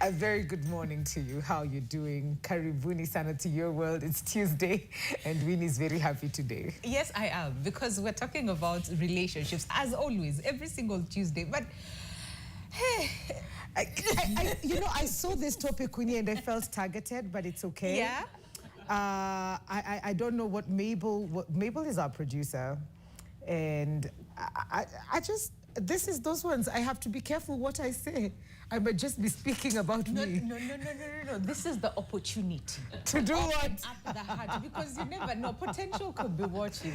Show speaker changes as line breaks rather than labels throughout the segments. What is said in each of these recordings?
A very good morning to you. How are you doing? Karibuni sana to your world. It's Tuesday and Winnie's very happy today.
Yes, I am, because we're talking about relationships, as always, every single Tuesday. But, hey...
I saw this topic, Winnie, and I felt targeted, but it's okay.
Yeah?
I don't know what Mabel is our producer. And I just... This is those ones. I have to be careful what I say. I might just be speaking about me.
No. This is the opportunity.
To do what?
Up the heart, because you never know. Potential could be watching.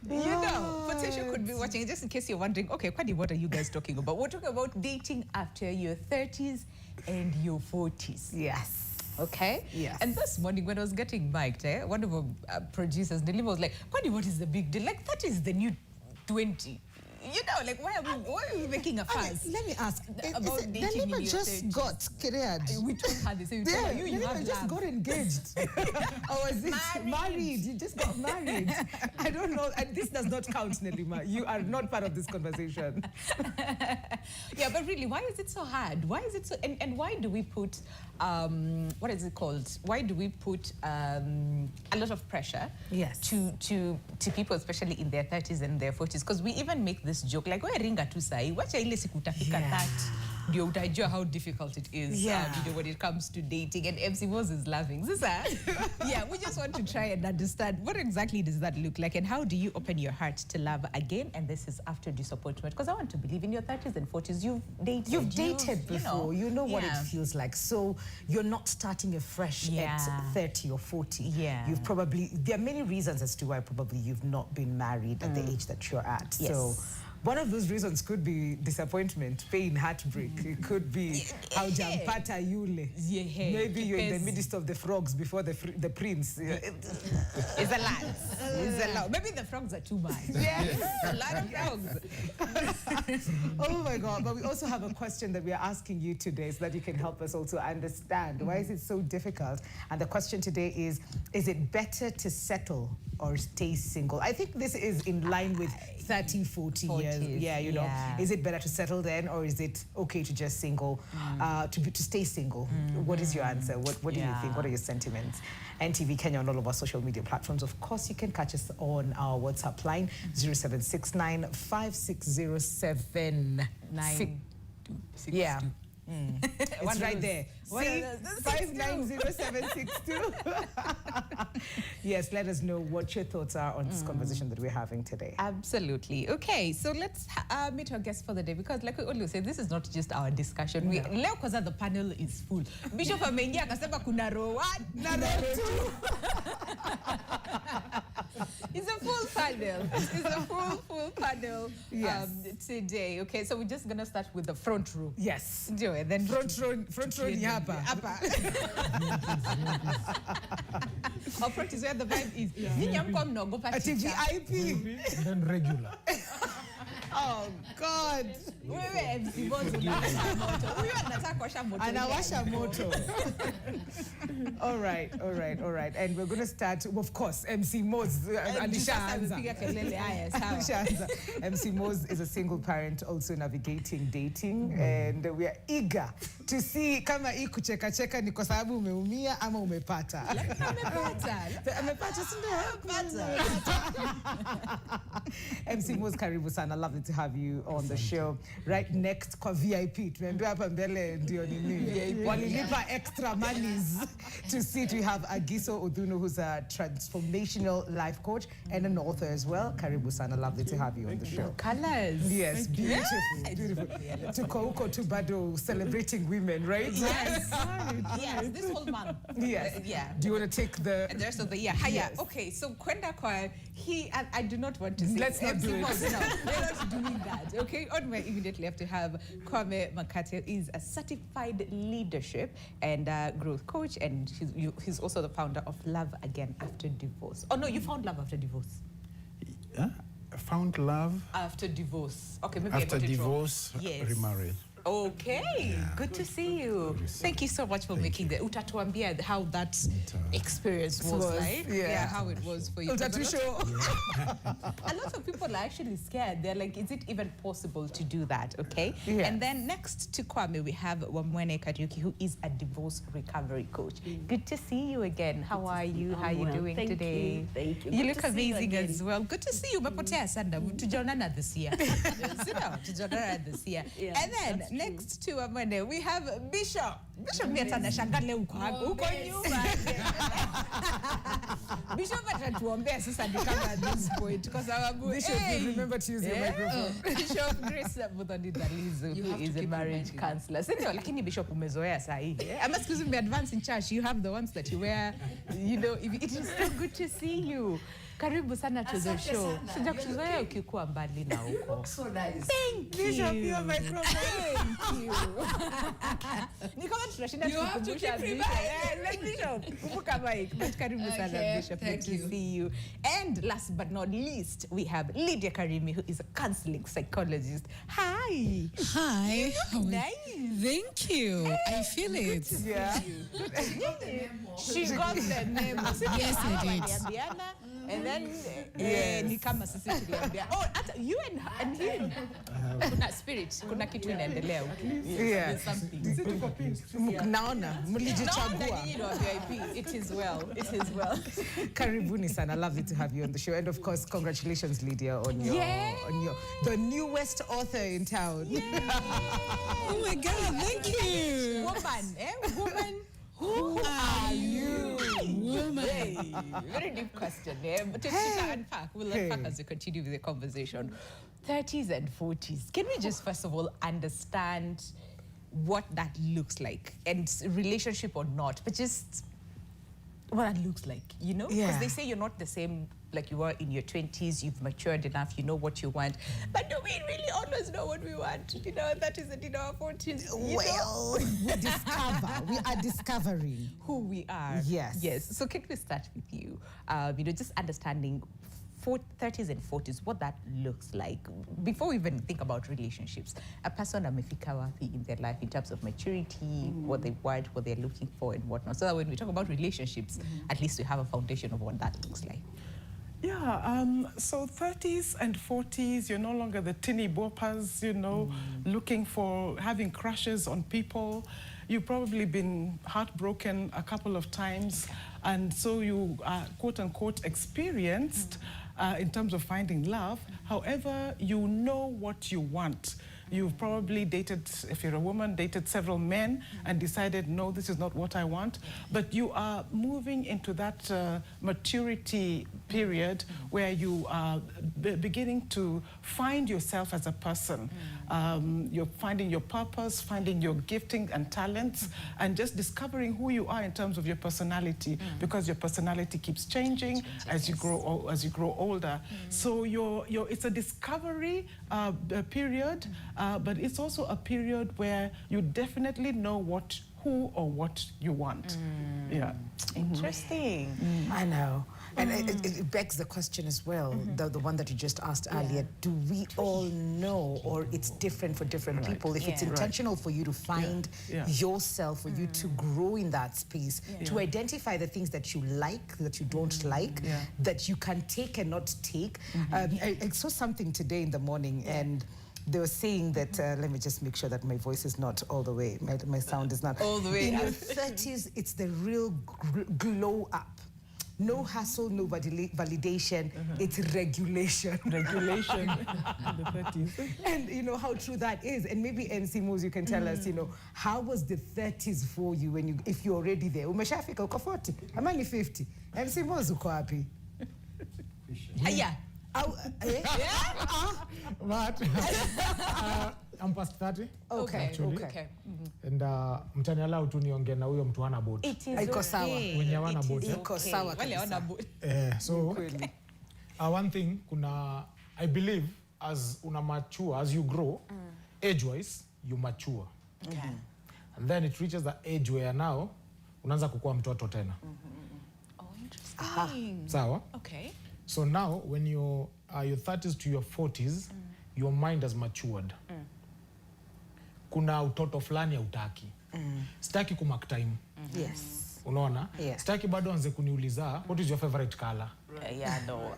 You know, potential could be watching. Just in case you're wondering, okay, Kwadi, what are you guys talking about? We're talking about dating after your 30s and your 40s.
Yes.
Okay?
Yes.
And this morning when I was getting mic'd, one of our producers, Nelima, was like, Kwadi, what is the big deal? Like, 30 is the new 20. You know, like, why are we making a fuss?
Let me ask.
About dating
Nelima
in your
just
30s.
got careered.
We told her the same
Yeah,
thing. You
Nelima
have
just
love.
got engaged. Or was it married? You just got married. I don't know. And this does not count, Nelima. You are not part of this conversation.
Yeah, but really, why is it so hard? Why is it so... And why do we put... what is it called? Why do we put a lot of pressure to people, especially in their 30s and their 40s? Because we even make this joke, like, we're ringa tu sai, wacha ile siku utafika 30, ndio utajua how difficult it is when it comes to dating. And MC Moses is laughing. Sisa, yeah, we just want to try and understand what exactly does that look like, and how do you open your heart to love again? And this is after disappointment, because I want to believe in your 30s and 40s you've dated
before. You know what it feels like. So you're not starting afresh at 30 or 40.
Yeah.
You've probably, there are many reasons as to why probably you've not been married at the age that you're at.
Yes.
So one of those reasons could be disappointment, pain, heartbreak. It could be how jampata yule. Maybe you're in the midst of the frogs before the prince.
It's a lot. It's a lot. Maybe the frogs are too much.
Yes.
A lot of frogs.
Oh my God. But we also have a question that we are asking you today so that you can help us also understand. Why is it so difficult? And the question today is it better to settle or stay single? I think this is in line with 30, 40 years. Yeah, you know. Is it better to settle then, or is it okay to just single, to stay single? What is your answer? What do you think? What are your sentiments? NTV Kenya on all of our social media platforms. Of course, you can catch us on our WhatsApp line, 0769 5607 Yeah. It's right there. See? 590762. Yes, let us know what your thoughts are on this conversation that we're having today.
Absolutely. Okay, so let's meet our guest for the day, because like we always say, this is not just our discussion. Leo kwanza the panel is full. Bishop ameingia akasema kuna row 1 na row 2. It's a full panel. It's a full panel today. Okay, so we're just gonna start with the front row.
Yes.
Do it. Then
front row ni hapa.
Our front is where the vibe is. Ninyi hamkuwa mnaogopa chicha.
VIP.
Then regular.
Oh God.
Wewe MC Bozo unawasha moto. Huyu anataka kuwasha moto.
Anawasha moto. All right. And we're going to start, of course, MC Moz. MC Moz is a single parent, also navigating dating, and we are eager to see kama hii kucheka cheka ni kwa sababu umeumia ama umepata. Amepata, si ndio? MC Moz, karibu sana. Lovely to have you on the show. Right next kwa VIP. Tumeambiwa hapa mbele ndio nini. Walilipa extra monies to sit. We have Agiso Oduno, who's a transformational life coach and an author as well. Karibu sana. Lovely to have you on the show.
Colors.
Yes, beautiful. Tuko huko tu bado celebrating women, right?
Yes. Yes, this whole month.
Yes.
Yeah.
Do you want to take the
rest of the year? Hiya.
Yes.
Okay, so kwenda kwa I do not want to say.
Let's not do it.
No, we're not doing that. Okay, on my immediate left to have Kwame Makate. Is a certified leadership and growth coach, and he's also the founder of Love Again After Divorce. Oh no, you found love after divorce.
Found love
after divorce. Okay, maybe
after divorce, remarried.
Okay, good to see you. Thank you so much for making the utatuambia how that experience was like. Yeah, how it was for you. A lot of people are actually scared. They're like, is it even possible to do that? Okay. Yes. And then next to Kwame, we have Wamwene Kariuki, who is a divorce recovery coach. Good to see you again. How are you? How are you doing today?
Thank you.
You look amazing as well. Good to see you. Umepotea sana. Tujaonana this year. Tujaonana this year. And then next to Amane, we have Bishop. Bishop miatanashangale uko nyuma. Bishop atatuombea sasa nikama at this point because
Bishop, remember to use your microphone.
Bishop Grace Muthoni-Dalizu, who is a marriage counselor. Sindio, lakini Bishop umezoea sahi. I'm excuse me, advance in church. You have the ones that you wear. You know, it is so good to see you. Karibu sana to the show. Sijakuzoea ukikuwa mbali na huko.
You look so nice.
Thank you.
Bishop, your microphone.
Thank you. Ni kama tunashinda tukukumbusha Bishop. Bishop, kumbuka mic. But karibu sana Bishop. Good to see you. And last but not least, we have Lydia Karimi, who is a counseling psychologist. Hi.
Hi.
Nice.
Thank you. I feel it.
Yeah.
She got the name.
Yes, I did.
And then ni kama sisi tuliambia. Oh, hata you and him. Kuna spirit, kuna kitu inaendelea huko.
Yeah. Naona mlijichagua.
It is well. It is well.
Karibuni sana. Lovely to have you on the show. And of course, congratulations, Lydia, on your the newest author in town.
Oh my God, thank you.
Woman. Who are you?
Woman.
Hey, very deep question. But to unpack, we'll unpack as we continue with the conversation. 30s and 40s. Can we just first of all understand what that looks like, and relationship or not, but just what that looks like, you know? Because they say you're not the same like you were in your 20s, you've matured enough, you know what you want. But do we really always know what we want? You know, that is in our 40s.
Well, we are discovering
who we are. Yes. So can we start with you? You know, just understanding 30s and 40s, what that looks like. Before we even think about relationships, a person amefika wapi in their life in terms of maturity, what they want, what they're looking for and whatnot. So that when we talk about relationships, at least we have a foundation of what that looks like.
Yeah, so 30s and 40s, you're no longer the tinny boppers, you know, looking for, having crushes on people. You've probably been heartbroken a couple of times, and so you are, quote unquote, experienced in terms of finding love. However, you know what you want. You've probably dated, if you're a woman, dated several men and decided, no, this is not what I want. But you are moving into that maturity period where you are beginning to find yourself as a person. You're finding your purpose, finding your gifting and talents, and just discovering who you are in terms of your personality, because your personality keeps changing as you grow older. So it's a discovery period. But it's also a period where you definitely know who or what you want. Yeah.
Interesting.
I know. And it begs the question as well, the one that you just asked earlier, do we all know, or it's different for different people? If it's intentional for you to find yourself, for you to grow in that space, to identify the things that you like, that you don't like, that you can take and not take. I saw something today in the morning, and they were saying that, let me just make sure that my voice is not all the way, my sound is not.
All the way.
In your 30s, it's the real glow up. No hassle, no validation, it's regulation.
Regulation in the 30s.
And you know how true that is. And maybe MC Moz, you can tell us, you know, how was the 30s for you if you're already there? Umeshafika uko 40, amani 50. MC Moz uko wapi?
Yeah.
But I'm past 30.
Okay.
And mtani allow tu niongee na huyo mtu ana boat.
Iko sawa.
Wenye wana boat.
Iko sawa kabisa.
So one thing, I believe as una mature, as you grow, age-wise, you mature. And then it reaches the age where now unaanza kukua mtoto tena.
Oh, interesting.
Sawa?
Okay.
So now, when you're your 30s to your 40s, your mind has matured. kuna utoto fulani hautaki. Sitaki kumark time.
Yes.
Unaona?
Yeah.
Sitaki bado anze kuniuliza what is your favorite color?
Yeah, no.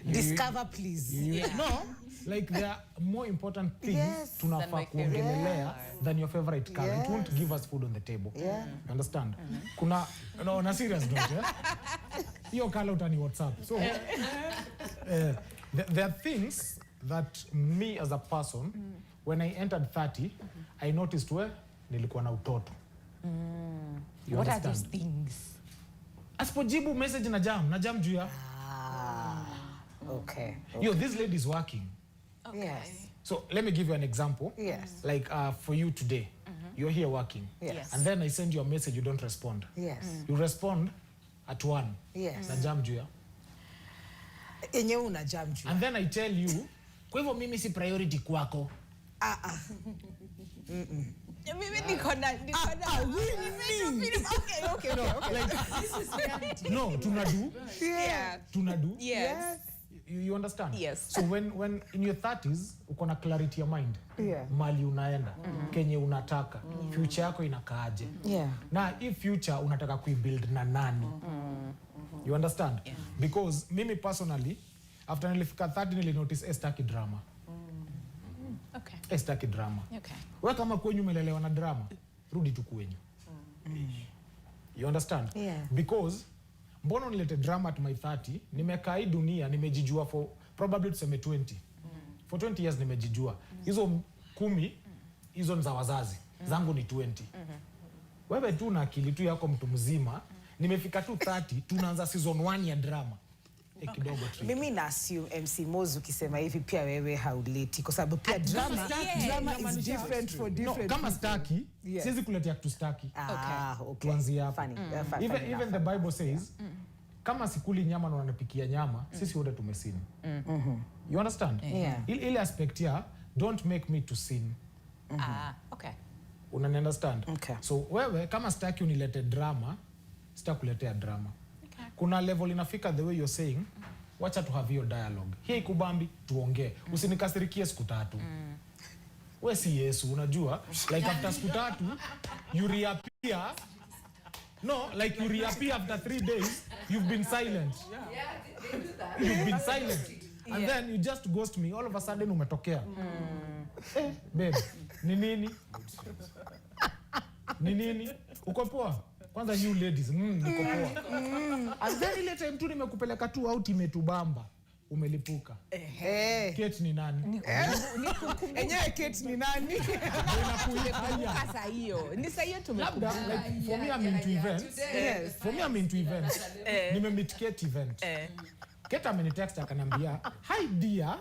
Discover, please.
No, like there are more important things
Yes.
tunafaa
Than my
kuongelelea than your favorite color. It won't give us food on the table.
Yeah.
You understand? Kuna, no, on a serious note, hiyo color utani WhatsApp. So, there are things that me as a person, when I entered 30, I noticed where nilikuwa na utoto. You
What are
understand?
those things?
Asipojibu message na jam juu ya,
Okay.
yo, this lady is working.
Yes.
So let me give you an example.
Yes.
Like for you today, you're here working.
Yes.
And then I send you a message, you don't respond.
Yes.
You respond at 1.
Yes.
Na jam juu ya.
Yenye una jam juu.
And then I tell you, kwa hivyo mimi si priority kwako.
Mimi niko na okay.
No, tunadu.
Yeah.
Tunadu.
Yes.
You understand?
Yes.
So when in your 30s, uko na clarity ya mind.
Yeah.
Mali unaenda, kenye unataka, future yako inakaaje.
Yeah.
Na hii future unataka kuibuild na nani? You understand?
Yeah.
Because mimi personally, after nilifika 30 nilinotice staki drama.
Okay.
Staki drama.
Okay.
Wewe kama kwenyu umelelewa na drama, rudi tu kwenyu. You understand?
Yeah.
Because mbona nilete drama at my 30, nimekaa hii dunia, nimejijua for probably tuseme 20. For 20 years nimejijua. Hizo 10, hizo ni za wazazi. Zangu ni 20. Wewe tu na akili tu yako mtu mzima, nimefika tu 30, tunaanza season 1 ya drama. Kidogo tricky.
Mimi na assume MC Mozu ukisema hivi pia wewe hauleti kwa sababu pia drama is different for different.
No, kama staki,
Yes.
siwezi kuletea kitu staki.
Okay.
Tuanzie hapo.
Funny.
Even the Bible says, kama sikuli nyama na unanipikia nyama, sisi wote tumesini. You understand?
Yeah.
Ile aspect ya don't make me to sin.
Okay.
Unani understand?
Okay.
So wewe kama staki unilete drama, sitakuletea drama.
Okay.
Kuna level inafika the way you're saying, wacha tu have your dialogue. Hii ikubambi tuongee. Usinikasirikie siku 3. We si Yesu, unajua? Like after siku 3, you reappear. No, like you reappear after 3 days, you've been silent. You've been silent. And then you just ghost me. All of a sudden umetokea. Babe, ni nini? Ni nini? Uko poa? Kwanza you ladies, niko poa. And then ile time tu nimekupeleka tu out imetubamba. Umelipuka. Kate ni nani?
Enyewe Kate ni nani?
Sasa hiyo. Ni sasa hiyo
Labda, like, for me I'm into events.
Yes.
For me I'm into events. Nimemit Kate event. Kate amenitext akaniambia, "Hi dear,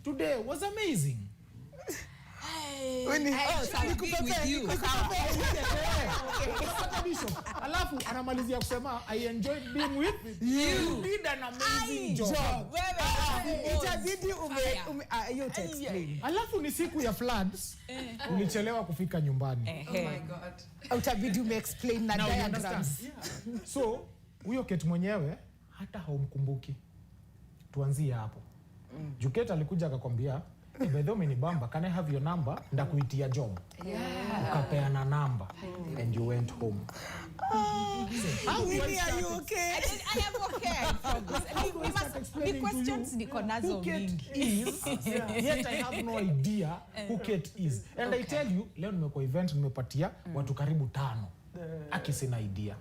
today was amazing." Alafu anamalizia kusema I enjoyed being with you. You did an amazing job.
Itabidi hiyo to explain.
Alafu ni siku ya floods. Ulichelewa kufika nyumbani.
Oh my God.
Utabidi ume-explain na
Now you
diagrams.
understand? So, huyo Kate mwenyewe hata haumkumbuki. Tuanzie hapo. Juu Kate alikuja akakwambia, "Hey, by the way umenibamba, can I have your number? Ndakuitia job." Ukapeana number and you went home.
Winnie, are you okay?
I am okay. The questions niko nazo
Who Kate
mingi.
is, yet I have no idea who Kate is. And I tell you, leo nimekuwa event nimepatia watu karibu 5. Aki sina idea.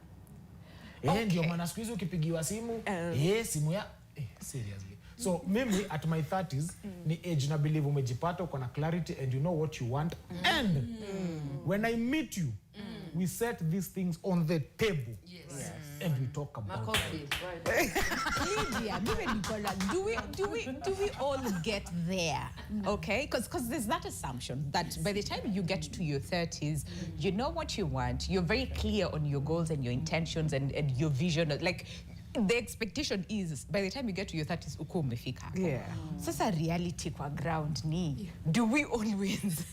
Ndio maana siku hizi ukipigiwa simu, simu ya seriously. So mimi at my 30s ni age na believe umejipata uko na clarity and you know what you want. And when I meet you, we set these things on the table.
Yes.
And we talk about it.
Lydia, do we all get there? Okay, because there's that assumption that by the time you get to your 30s, you know what you want. You're very clear on your goals and your intentions and your vision. Like the expectation is by the time you get to your 30s, uko umefika.
Yeah.
Sasa reality kwa ground ni, do we always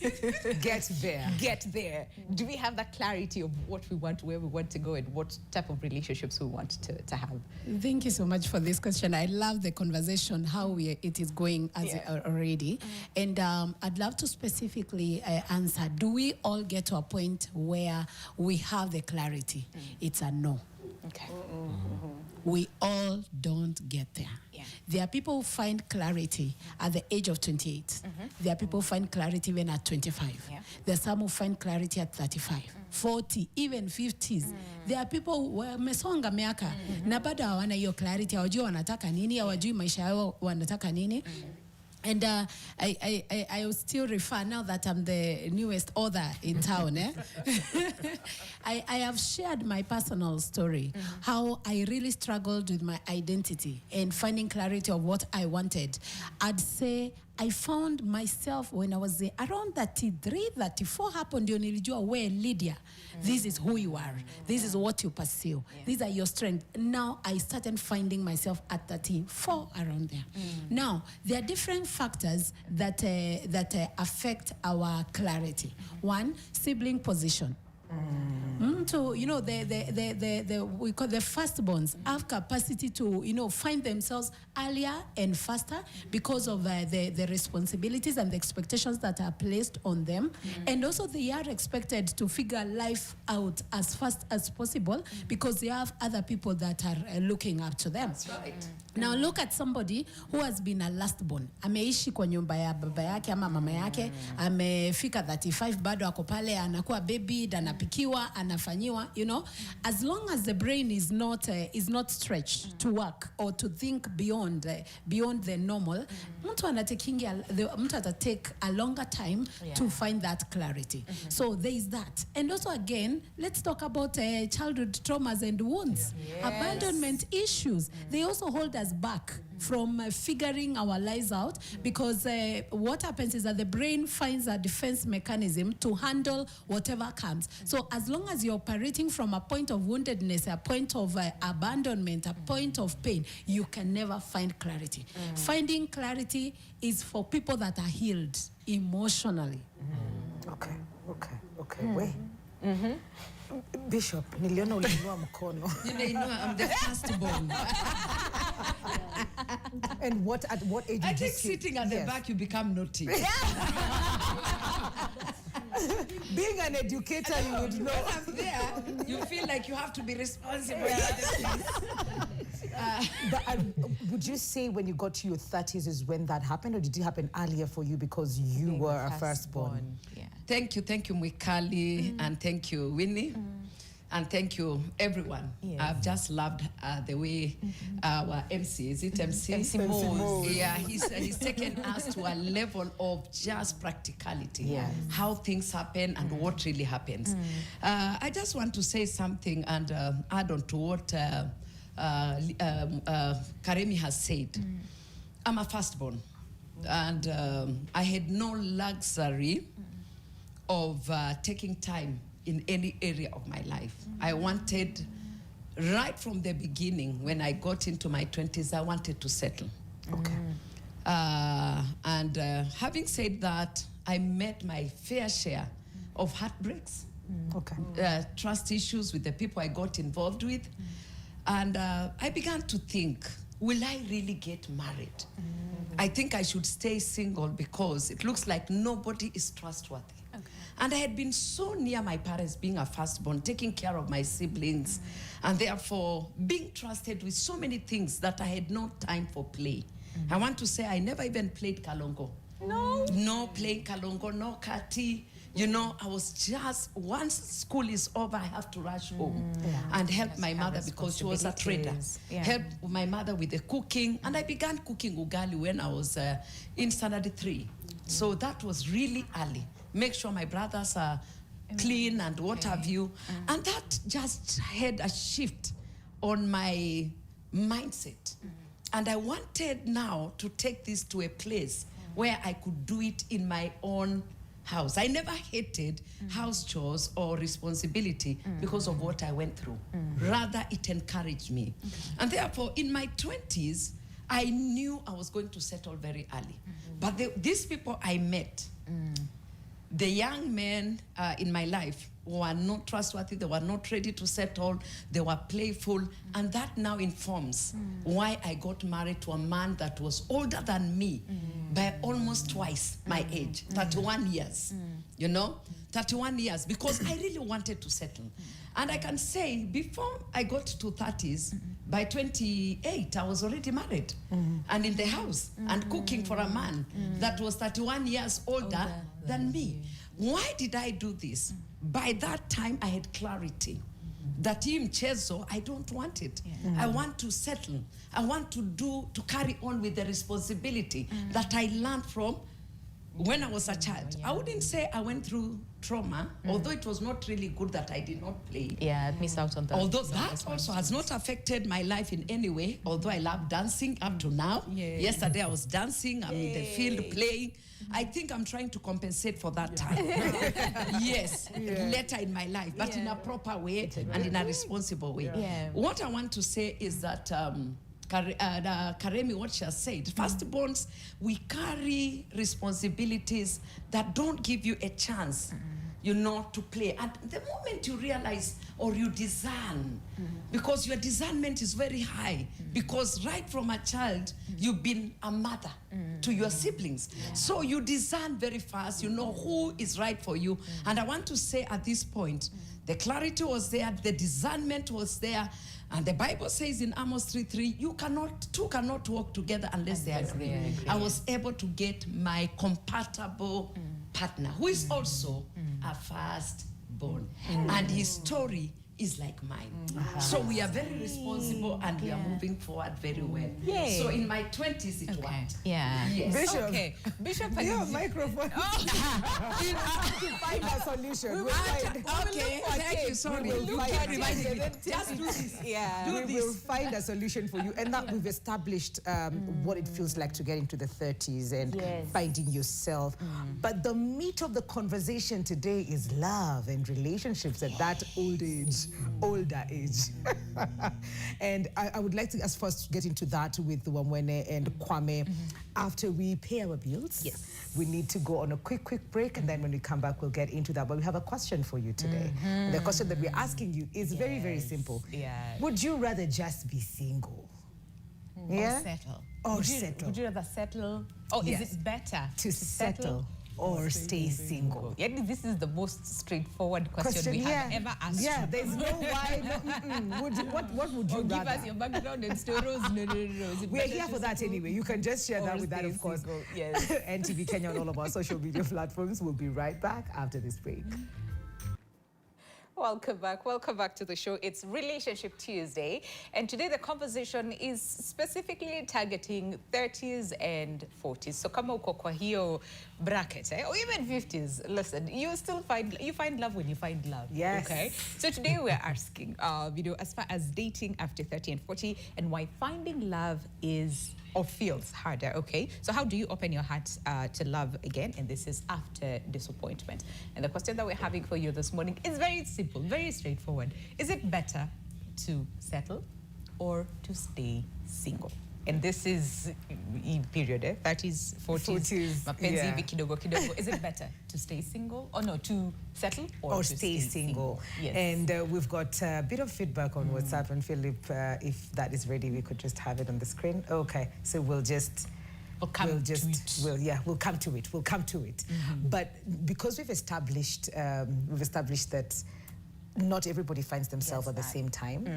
Get there?
get there? Do we have that clarity of what we want, where we want to go, and what type of relationships we want to have?
Thank you so much for this question. I love the conversation, how it is going as already. And I'd love to specifically answer, do we all get to a point where we have the clarity? It's a no.
Okay.
We all don't get there.
Yeah.
There are people who find clarity at the age of 28. There are people who find clarity even at 25.
Yeah.
There are some who find clarity at 35, 40, even 50s. There are people who wamesonga miaka na bado hawana hiyo clarity, hawajui wanataka nini, hawajui maisha yao wanataka nini. And I will still refer, now that I'm the newest author in town, I have shared my personal story, how I really struggled with my identity and finding clarity of what I wanted. I'd say I found myself when I was around 33, 34 hapo ndio nilijua, where Lydia, this is who you are. This is what you pursue. These are your strengths. Now I started finding myself at 34, around there. Now, there are different factors that affect our clarity. One, sibling position. So, you know, we call the firstborns have capacity to, you know, find themselves earlier and faster because of the responsibilities and the expectations that are placed on them. And also they are expected to figure life out as fast as possible because they have other people that are looking up to them.
That's right.
Now look at somebody who has been a lastborn. Ameishi kwa nyumba ya baba yake ama mama yake, amefika 35 bado ako pale, anakuwa baby, anapikiwa, anafanyiwa, you know. As long as the brain is not stretched to work or to think beyond the normal, mtu take a longer time to find that clarity. So there is that. And also again, let's talk about childhood traumas and wounds. Abandonment issues. They also hold us back from figuring our lives out because what happens is that the brain finds a defense mechanism to handle whatever comes. So as long as you're operating from a point of woundedness, a point of abandonment, a point of pain, you can never find clarity. Finding clarity is for people that are healed emotionally.
Okay. Wait. Bishop, niliona uliinua mkono.
I'm the firstborn.
And at what age?
I think sitting at the back, you become naughty.
Being an educator, you would know.
When I'm there, you feel like you have to be responsible.
But would you say when you got to your 30s is when that happened, or did it happen earlier for you because you were a firstborn?
Yeah.
Thank you, Mwikali, and thank you, Winnie. And thank you, everyone.
Yes.
I've just loved the way our MC, is it MC?
MC Mose.
Yeah, he's taken us to a level of just practicality.
Yes.
How things happen and what really happens. I just want to say something and add on to what Karemi has said. I'm a firstborn. And I had no luxury of taking time in any area of my life. I wanted, right from the beginning, when I got into my 20s, I wanted to settle.
Okay.
And having said that, I met my fair share of heartbreaks, trust issues with the people I got involved with. And I began to think, will I really get married? I think I should stay single because it looks like nobody is trustworthy. And I had been so near my parents, being a firstborn, taking care of my siblings, and therefore being trusted with so many things that I had no time for play. I want to say I never even played Kalongo. No playing Kalongo, no kati. You know, I was just, once school is over, I have to rush home and help my mother because she was a trader. Help my mother with the cooking. And I began cooking ugali when I was in standard 3. So that was really early. Make sure my brothers are clean and what have you. And that just had a shift on my mindset. And I wanted now to take this to a place where I could do it in my own house. I never hated house chores or responsibility because of what I went through. Rather, it encouraged me. And therefore, in my 20s, I knew I was going to settle very early. But these people I met, the young men in my life were not trustworthy, they were not ready to settle, they were playful, and that now informs why I got married to a man that was older than me by almost twice my age, 31 years, you know, 31 years, because I really wanted to settle. And I can say, before I got to 30s, by 28, I was already married and in the house and cooking for a man that was 31 years older than me. Why did I do this? By that time, I had clarity that him Chezo, I don't want it. I want to settle. I want to carry on with the responsibility that I learned from when I was a child. I wouldn't say I went through trauma, although it was not really good that I did not play.
Yeah, I missed out on that.
Although that also has not affected my life in any way, although I love dancing up to now. Yesterday I was dancing, I'm in the field playing. I think I'm trying to compensate for that time. Yes, later in my life, but in a proper way and in a responsible way. What I want to say is that Karemi, what she has said, firstborns, we carry responsibilities that don't give you a chance, you know, to play. And the moment you realize or you discern, because your discernment is very high, because right from a child, you've been a mother to your siblings. So you discern very fast, you know who is right for you. And I want to say at this point, the clarity was there, the discernment was there, and the Bible says in Amos 3:3, two cannot walk together unless they agree. I was able to get my compatible partner, who is also a firstborn, and his story is like mine. So we are very responsible and we are moving forward very well. So in my 20s, it worked. Yes.
Bishop.
Okay. Bishop,
Your microphone. To find a solution.
Okay, thank you. Sorry, you keep reminding me. Just do this.
We will find a solution for you. And that we've established what it feels like to get into the 30s and finding yourself. But the meat of the conversation today is love and relationships at that older age. And I would like to first get into that with Wamwene and Kwame. After we pay our bills, we need to go on a quick break, and then when we come back, we'll get into that. But we have a question for you today. The question that we're asking you is very, very simple. Would you rather just be single?
Or settle? Would you rather settle? Or is it better
to settle or stay single?
This is the most straightforward question we have ever asked.
There's no why. What would you rather?
Give us your background and stories. No.
We're here for that anyway. You can just share that with that, of course.
Yes.
NTV Kenya on all of our social media platforms. We'll be right back after this break.
Welcome back to the show. It's Relationship Tuesday, and today the conversation is specifically targeting 30s and 40s. So kama uko kwa hiyo bracket, or even 50s, listen, you find love when you find love.
Yes.
Okay. So today we're asking, as far as dating after 30 and 40, and why finding love is or feels harder. Okay, so how do you open your heart to love again? And this is after disappointment. And the question that we're having for you this morning is very simple, very straightforward. Is it better to settle or to stay single? And this is period, 30s, 40s, mapenzi hivi kidogo kidogo. Is it better to stay single or no, to settle or to stay single?
Yes. And we've got a bit of feedback on WhatsApp, and Philip, if that is ready, we could just have it on the screen. Okay, so we'll come to it. But because we've established that not everybody finds themselves at the same time.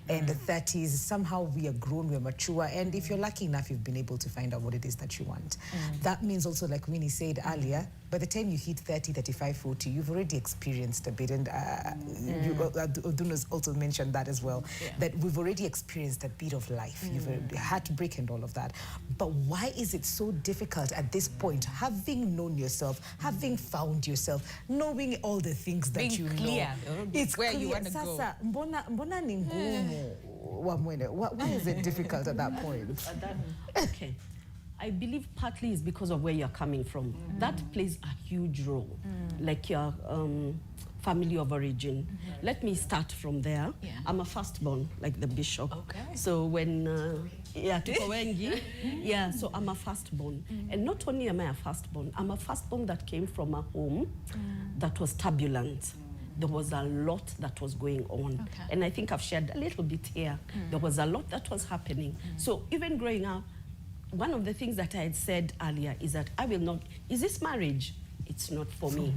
And the 30s, somehow we are grown, we're mature, and if you're lucky enough, you've been able to find out what it is that you want. That means also, like Winnie said earlier, by the time you hit 30, 35, 40, you've already experienced a bit, and Oduno's also mentioned that as well, that we've already experienced a bit of life. You've heartbreak and all of that. But why is it so difficult at this point, having known yourself, having found yourself, knowing all the things that you know? It's
where
clear.
you want to go.
Mbona ni ngumu, Wamwene? Why is it difficult at that point?
Okay. I believe partly is because of where you're coming from. That plays a huge role, like your family of origin. Let me start from there.
Yeah.
I'm a firstborn, like the bishop.
Okay.
So when, tuko wengi, yeah, so I'm a firstborn. And not only am I a firstborn, I'm a firstborn that came from a home that was turbulent. There was a lot that was going on.
Okay.
And I think I've shared a little bit here. There was a lot that was happening. So even growing up, one of the things that I had said earlier is that I will not, is this marriage? It's not for me.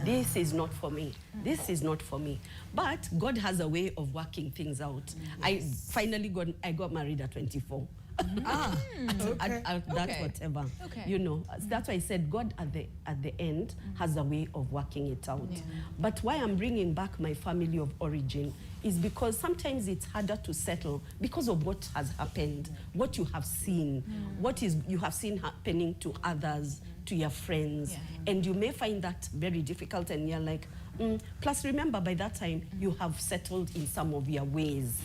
This is not for me. This is not for me. But God has a way of working things out. I finally got married at 24. At that whatever.
Okay.
You know, that's why I said God at the end has a way of working it out.
Yeah.
But why I'm bringing back my family of origin is because sometimes it's harder to settle because of what has happened, what you have seen, what is you have seen happening to others, to your friends, and you may find that very difficult, and you're like, plus remember by that time you have settled in some of your ways.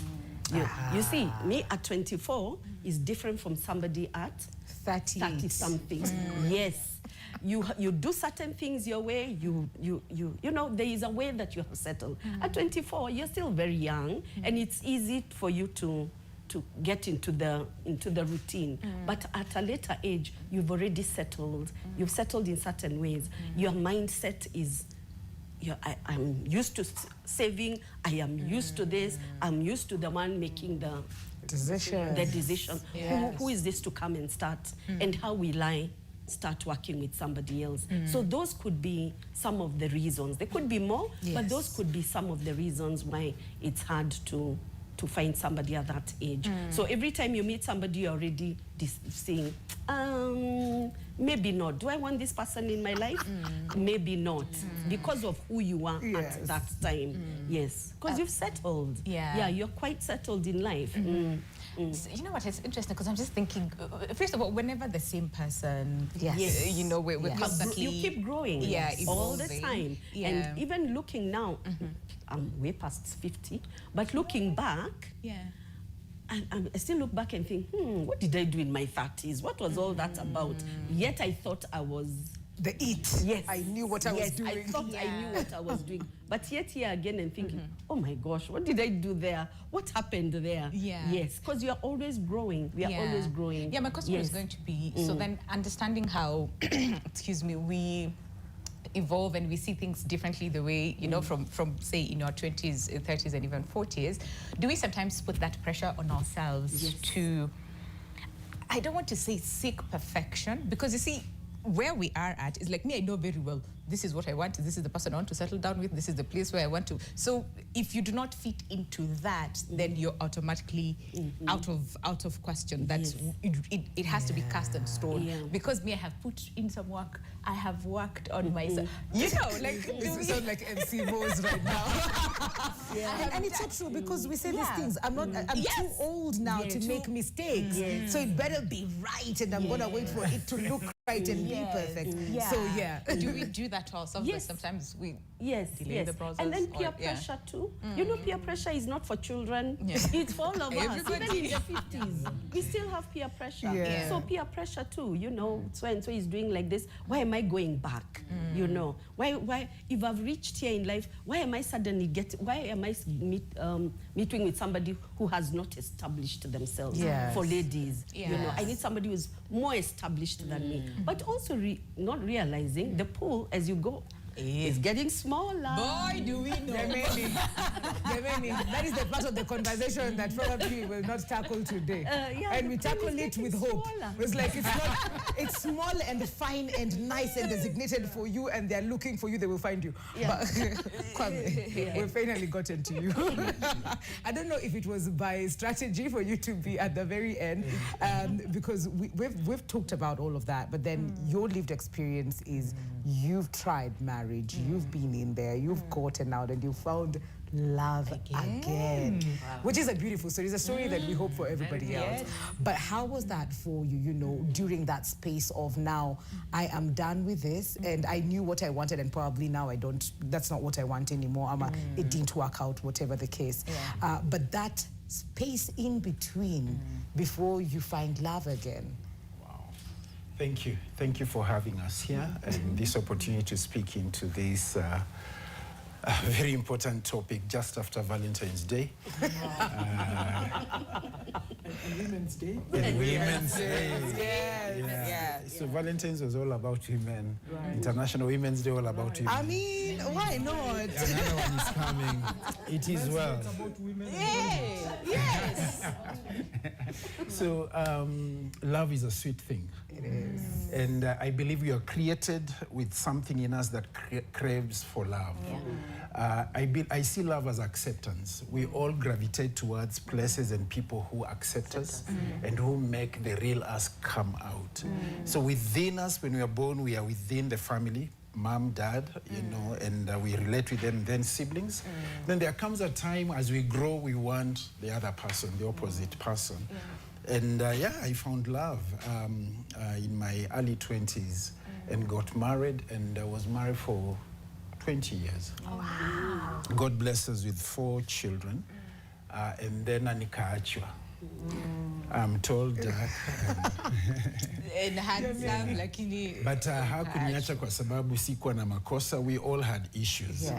You see, me at 24 is different from somebody at 30 something. Yes. You do certain things your way, you know, there is a way that you have settled. At 24, you're still very young, and it's easy for you to get into the routine. But at a later age, you've already settled. You've settled in certain ways. Your mindset is, I'm used to saving, I am used to this, I'm used to the one making the decision.
Yes.
Who is this to come and start? And how will I start working with somebody else? So those could be some of the reasons. There could be more, but those could be some of the reasons why it's hard to find somebody at that age. So every time you meet somebody, you're already saying, maybe not. Do I want this person in my life? Maybe not. Because of who you are at that time. Yes. Because you've settled. Yeah, you're quite settled in life.
So, you know what, it's interesting because I'm just thinking, first of all, whenever the same person, you know, we're constantly...
You keep growing all the time. And even looking now, I'm way past 50, but looking back, I still look back and think, what did I do in my 30s? What was all that about? Yet I thought I was...
The it. Yes. I knew what I was doing.
I thought I knew what I was doing. But yet here again and thinking, oh my gosh, what did I do there? What happened there? Yes, because you're always growing. We are always growing.
Yeah, my question was going to be, so then understanding how, excuse me, we evolve and we see things differently the way, you know, from say in our 20s, 30s and even 40s, do we sometimes put that pressure on ourselves to, I don't want to say seek perfection, because you see, where we are at is like me, I know very well, this is what I want, this is the person I want to settle down with, this is the place where I want to. So if you do not fit into that, then you're automatically out of question. That's it has to be cast in stone. Because me, I have put in some work, I have worked on myself. You know, like
you sound like MC Mose right now. And it's so true because we say these things. I'm too old now to make mistakes. So it better be right, and I'm gonna wait for it to look right and be perfect. So
do we do that to ourselves? Yes. Sometimes we delay the process.
And then peer pressure too. You know, peer pressure is not for children. It's for all of us. Even in the 50s, we still have peer pressure. So peer pressure too. You know, so and so is doing like this. Why am I going back? You know, why if I've reached here in life, why am I suddenly meeting with somebody who has not established themselves? For ladies, you know, I need somebody who's more established than me. But also not realizing the pool as you go is getting smaller.
Boy, do we know.
That is the part of the conversation that probably will not tackle today. And we tackle it with hope. It's like it's small and fine and nice and designated for you, and they're looking for you, they will find you. But Kwame, we've finally gotten to you. I don't know if it was by strategy for you to be at the very end, because we've talked about all of that, but then your lived experience is you've tried marriage, you've been in there, you've gotten out, and you found love again. Which is a beautiful story. It's a story that we hope for everybody else. But how was that for you, you know, during that space of now, I am done with this, and I knew what I wanted, and probably now I don't, that's not what I want anymore. It didn't work out, whatever the case. But that space in between before you find love again.
Thank you. Thank you for having us here and this opportunity to speak into this very important topic just after Valentine's Day.
And Women's Day.
And Women's Day.
Yes.
Yeah.
Yeah.
So Valentine's was all about women. Right. International Women's Day all about women.
I mean, why not?
Another one is coming. It is well.
It's about women.
Yes.
So love is a sweet thing.
It is.
And I believe we are created with something in us that craves for love. Yeah. I see love as acceptance. We all gravitate towards places and people who accept us and who make the real us come out. So within us, when we are born, we are within the family, mom, dad, you know, and we relate with them, then siblings. Then there comes a time as we grow, we want the other person, the opposite person. And I found love in my early 20s and got married, and I was married for 20 years.
Oh, wow.
God blessed us with 4 children, and then nikaachwa. I'm told
And handsome, lakini
but hakuniacha kwa sababu sikuwa na makosa. We all had issues.
Yes.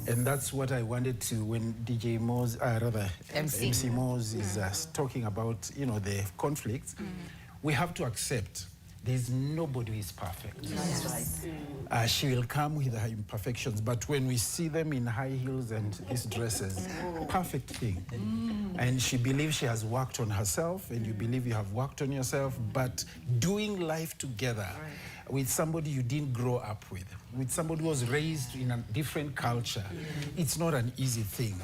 And that's what I wanted to, when DJ Moz, rather MC Moz is talking about, you know, the conflicts, we have to accept there's nobody who is perfect.
That's right.
She will come with her imperfections, but when we see them in high heels and these dresses, perfect thing. And she believes she has worked on herself, and you believe you have worked on yourself, but doing life together with somebody you didn't grow up with somebody who was raised in a different culture, it's not an easy thing.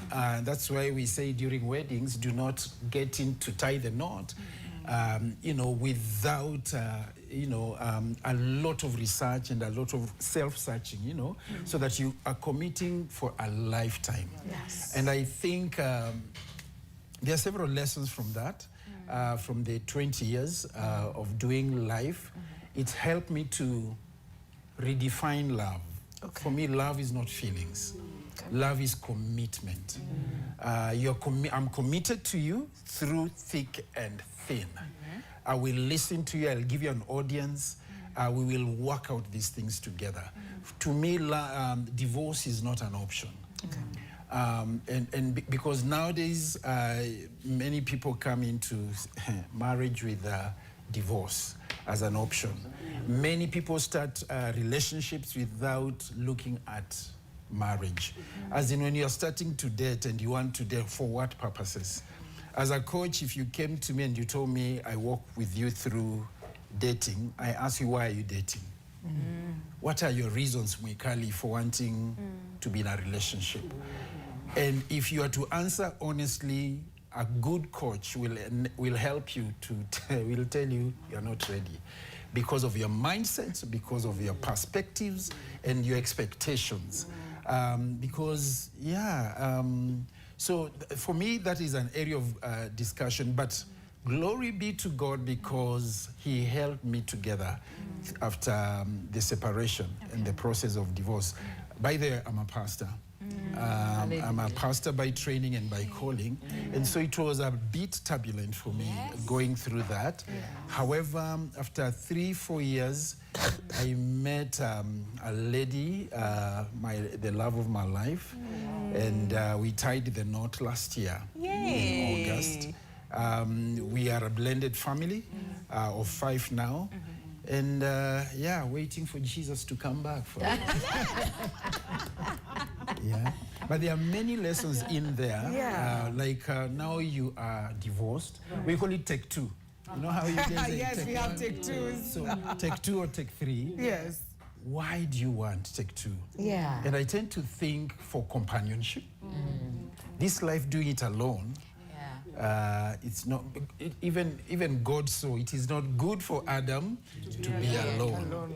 That's why we say during weddings, do not get in to tie the knot, you know, without, you know, a lot of research and a lot of self-searching, you know, so that you are committing for a lifetime.
Yes.
And I think there are several lessons from that, from the 20 years of doing life. It helped me to redefine love. Okay. For me, love is not feelings. Okay. Love is commitment. I'm committed to you through thick and thin. I will listen to you. I'll give you an audience. We will work out these things together. To me, divorce is not an option. Okay. Because nowadays, many people come into marriage with divorce as an option. Many people start relationships without looking at marriage. As in, when you're starting to date and you want to date, for what purposes? As a coach, if you came to me and you told me I walk with you through dating, I ask you, why are you dating? What are your reasons, Mwikali, for wanting to be in a relationship? And if you are to answer honestly, a good coach will help you will tell you you're not ready because of your mindset, because of your perspectives and your expectations. So for me, that is an area of discussion, but glory be to God because he held me together after the separation and the process of divorce. By the way, I'm a pastor. I'm a pastor by training and by calling. And so it was a bit turbulent for me going through that. However, after 3-4 years, I met a lady, the love of my life, and we tied the knot last year in August. We are a blended family of 5 now. And waiting for Jesus to come back for us. But there are many lessons in there. Now you are divorced. We call it take 2. You know how you guys say
yes, we have take 2s.
So take 2 or take 3.
Yes.
Why do you want take 2?
Yeah.
And I tend to think for companionship. This life, doing it alone, it's not, even God saw it is not good for Adam to be alone.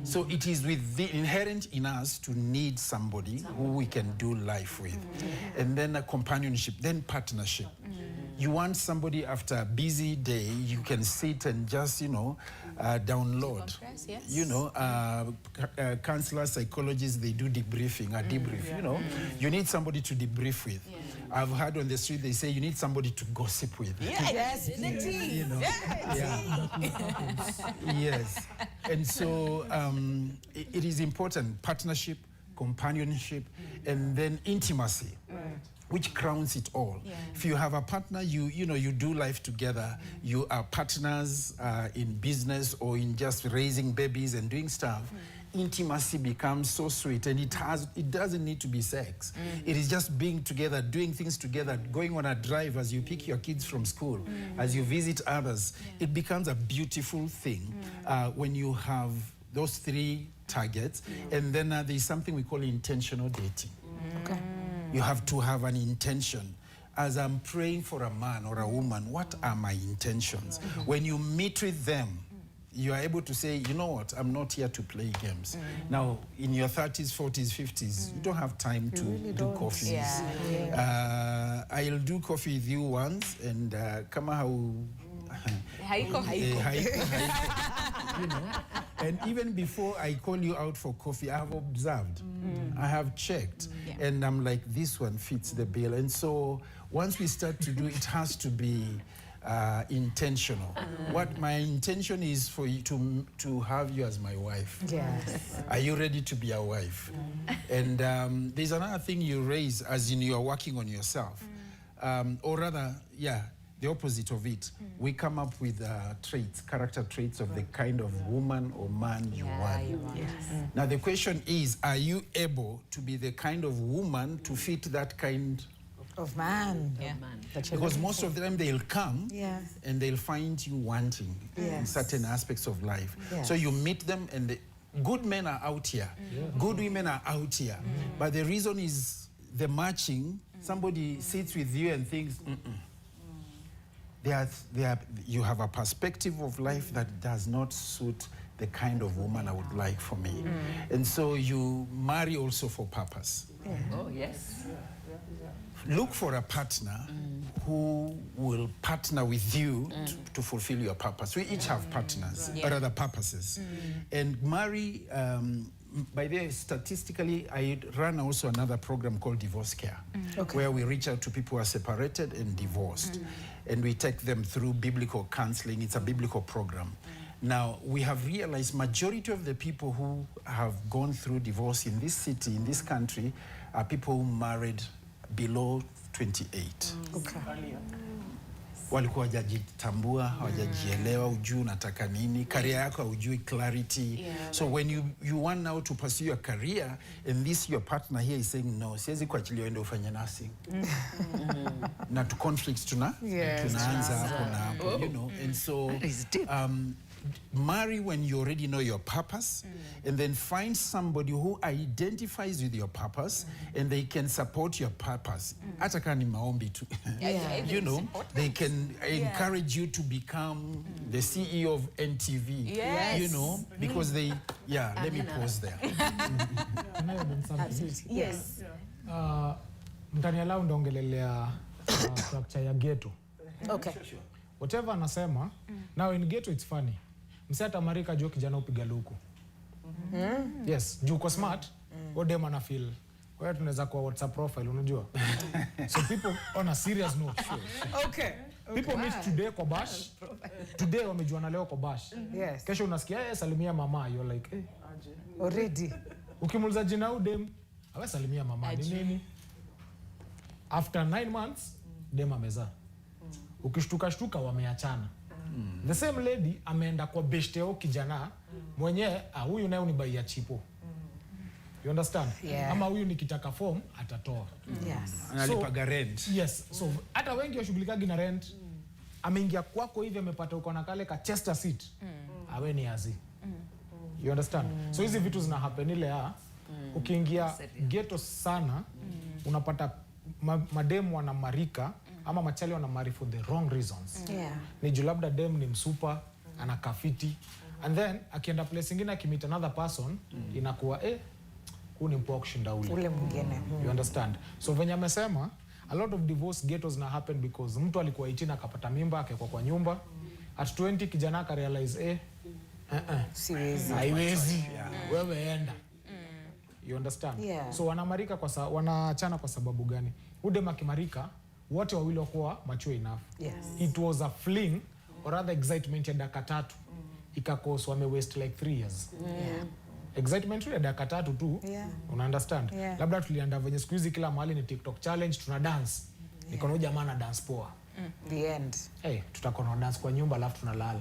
So it is with the inherent in us to need somebody who we can do life with. And then a companionship, then partnership. You want somebody after a busy day, you can sit and just, download. Counselors, psychologists, they do debriefing, a debrief, You need somebody to debrief with. I've heard on the street they say you need somebody to gossip with.
Yes, plenty.
You know, yes. And so it is important, partnership, companionship, and then intimacy, which crowns it all.
Yeah.
If you have a partner, you know, you do life together, you are partners in business or in just raising babies and doing stuff, intimacy becomes so sweet, and it doesn't need to be sex. It is just being together, doing things together, going on a drive as you pick your kids from school, as you visit others. It becomes a beautiful thing when you have those three targets. And then there's something we call intentional dating.
Okay.
You have to have an intention. As I'm praying for a man or a woman, what are my intentions? When you meet with them, you are able to say, you know what, I'm not here to play games. Now, in your 30s, 40s, 50s, you don't have time to do coffees. I'll do coffee with you once, and kama
Haiko.
you know, and even before I call you out for coffee, I have observed, I have checked, and I'm like, this one fits the bill. And so once we start to do, it has to be intentional. What my intention is for you to have you as my wife.
Yes.
Are you ready to be a wife? And there's another thing you raise, as in you're working on yourself, or rather, the opposite of it. We come up with traits, character traits of the kind of woman or man you want. Now the question is, are you able to be the kind of woman to fit that kind
of man?
Because most of the time they'll come and they'll find you wanting in certain aspects of life. So you meet them, and good men are out here, good women are out here. But the reason is the matching. Somebody sits with you and thinks, you have a perspective of life that does not suit the kind of woman I would like for me. And so you marry also for purpose.
Oh, yes.
Look for a partner who will partner with you to fulfill your purpose. We each have partners, or other purposes. And marry, by the way, statistically, I run also another program called Divorce Care, where we reach out to people who are separated and divorced. And we take them through biblical counseling. It's a biblical program. Now, we have realized majority of the people who have gone through divorce in this city, in this country, are people who married below 28. Walikuwa hawajajitambua, hawajajielewa, hujui unataka nini, career yako hujui clarity. So when you want now to pursue your career, and your partner here is saying, no, siwezi kuachilia uende ufanye nursing. Na to conflicts tunaanza hapo na hapo, you know. And so marry when you already know your purpose, and then find somebody who identifies with your purpose, and they can support your purpose. Hata kama ni maombi tu. You know, they can encourage you to become the CEO of NTV. You know, because they, let me pause there.
Can I add something?
Absolutely. Yes.
Mtanialau ndongelelea structure ya ghetto.
Okay.
Whatever anasema, now in ghetto it's funny. Mseta marika juu kijana upiga luku. Yes, juu kwa smart, odem ana feel. Kwa hiyo tunaweza kwa WhatsApp profile, unajua. So people on a serious note.
Okay.
People meet today kwa bash. Today wamejuana leo kwa bash.
Yes.
Kesho unasikia salimia mama, you're like
already.
Ukimuuliza jina udem, awe salimia mama ni nini? After 9 months, dem amezaa. Ukishtuka wameachana. The same lady ameenda kwa beshteo kijana mwenye huyu naye unibaia chipo. You understand? Ama huyu nikitaka form atatoa.
Analipaga rent.
Yes. So hata wengi washughulikagi na rent. Ameingia kwako hivi amepata uko na kale ka Chester seat. Awe ni azi. You understand? So hizi vitu zina happen ile ukiingia ghetto sana unapata mademu wanamarika ama machali wanamari for the wrong reasons. Ni juu labda dem ni msupa, ana kafiti, and then akienda place ingine akimit another person, inakuwa huu ni mpoa kushinda ule
mwingine.
You understand? So venye amesema, a lot of divorce ghettos na happen because mtu alikuwa 18 akapata mimba akekwa kwa nyumba, at 20 kijana aka realize
siwezi.
Haiwezi. Wewe enda. You understand? So wanamarika wanaachana kwa sababu gani? Udem akimarika, wote wawili wakuwa mature enough.
Yes.
It was a fling or rather excitement ya dakika 3. Ikakoswa wame waste like 3 years.
Yeah.
Excitement ya dakika 3 tu.
Yeah.
Una understand?
Yeah.
Labda tulianda venye siku hizi kila mahali ni TikTok challenge, tuna dance. Nikono jamaa na dance poa.
The end.
Hey, tutakuwa na dance kwa nyumba alafu tunalala.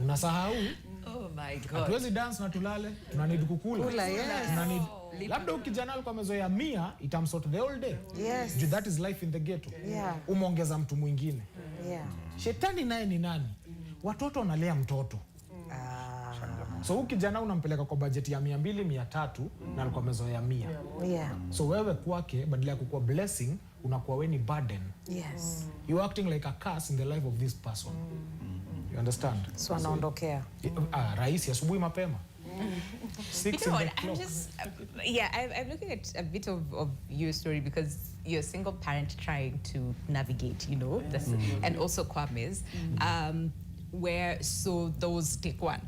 Unasahau?
Oh my God.
Hatuwezi dance na tulale, tunanid kukula.
Kula, yes.
Tunanid, labda ukijana alikuwa amezoea 100 itamsort the whole day.
Yes.
Juu that is life in the ghetto.
Yeah.
Umeongeza mtu mwingine.
Yeah.
Shetani naye ni nani? Watoto wanalea mtoto. So huyu kijana unampeleka kwa budget ya 200, 300 na alikuwa amezoea 100.
Yeah.
So wewe kwake badala ya kukuwa blessing unakuwa wewe ni burden.
Yes.
You acting like a curse in the life of this person. You understand?
So anaondokea.
Rahisi asubuhi mapema. 6
You know
in
what?
the
I'm
clock.
just, I'm looking at a bit of your story because you're a single parent trying to navigate, you know, this, and also Kwame's, where so those take one.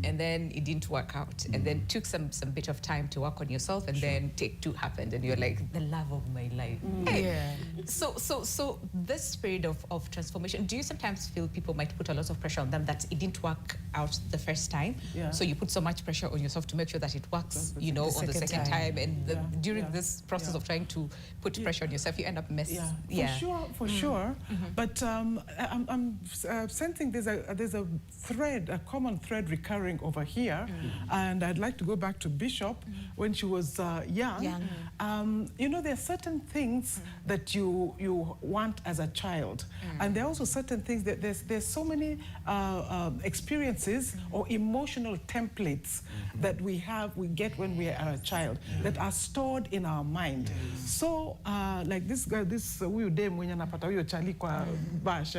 And then it didn't work out, and then took some bit of time to work on yourself, and then take 2 happened, and you're like the love of my life. Hey.
Yeah.
So this period of transformation, do you sometimes feel people might put a lot of pressure on them that it didn't work out the first time?
Yeah.
So you put so much pressure on yourself to make sure that it works, you know, on the second time, and during this process of trying to put pressure on yourself, you end up messing.
Yeah, for sure. But I'm sensing there's a thread, a common thread recurring over here, and I'd like to go back to Bishop when she was young. You know, there are certain things that you want as a child, and there are also certain things that there's so many experiences or emotional templates that we get when we are a child that are stored in our mind. So like this girl, this huyu dem mwenye anapata huyo chali kwa bash,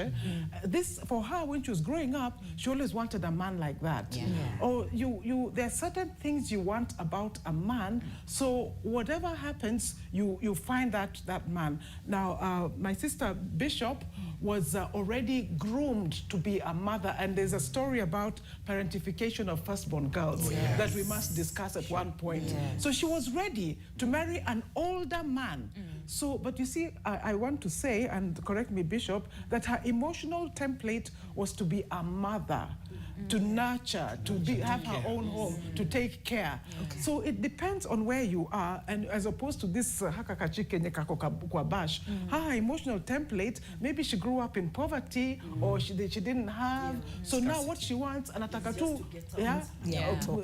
this for her when she was growing up, she always wanted a man like that. Or there are certain things you want about a man, so whatever happens, you find that man. Now, my sister Bishop was already groomed to be a mother, and there's a story about parentification of firstborn girls that we must discuss at one point. So she was ready to marry an older man. So, but you see, I want to say, and correct me, Bishop, that her emotional template was to be a mother, to nurture, to have her own home, to take care. So it depends on where you are, and as opposed to this bash, her emotional template, maybe she grew up in poverty or she didn't have. So now what she wants, anataka tu,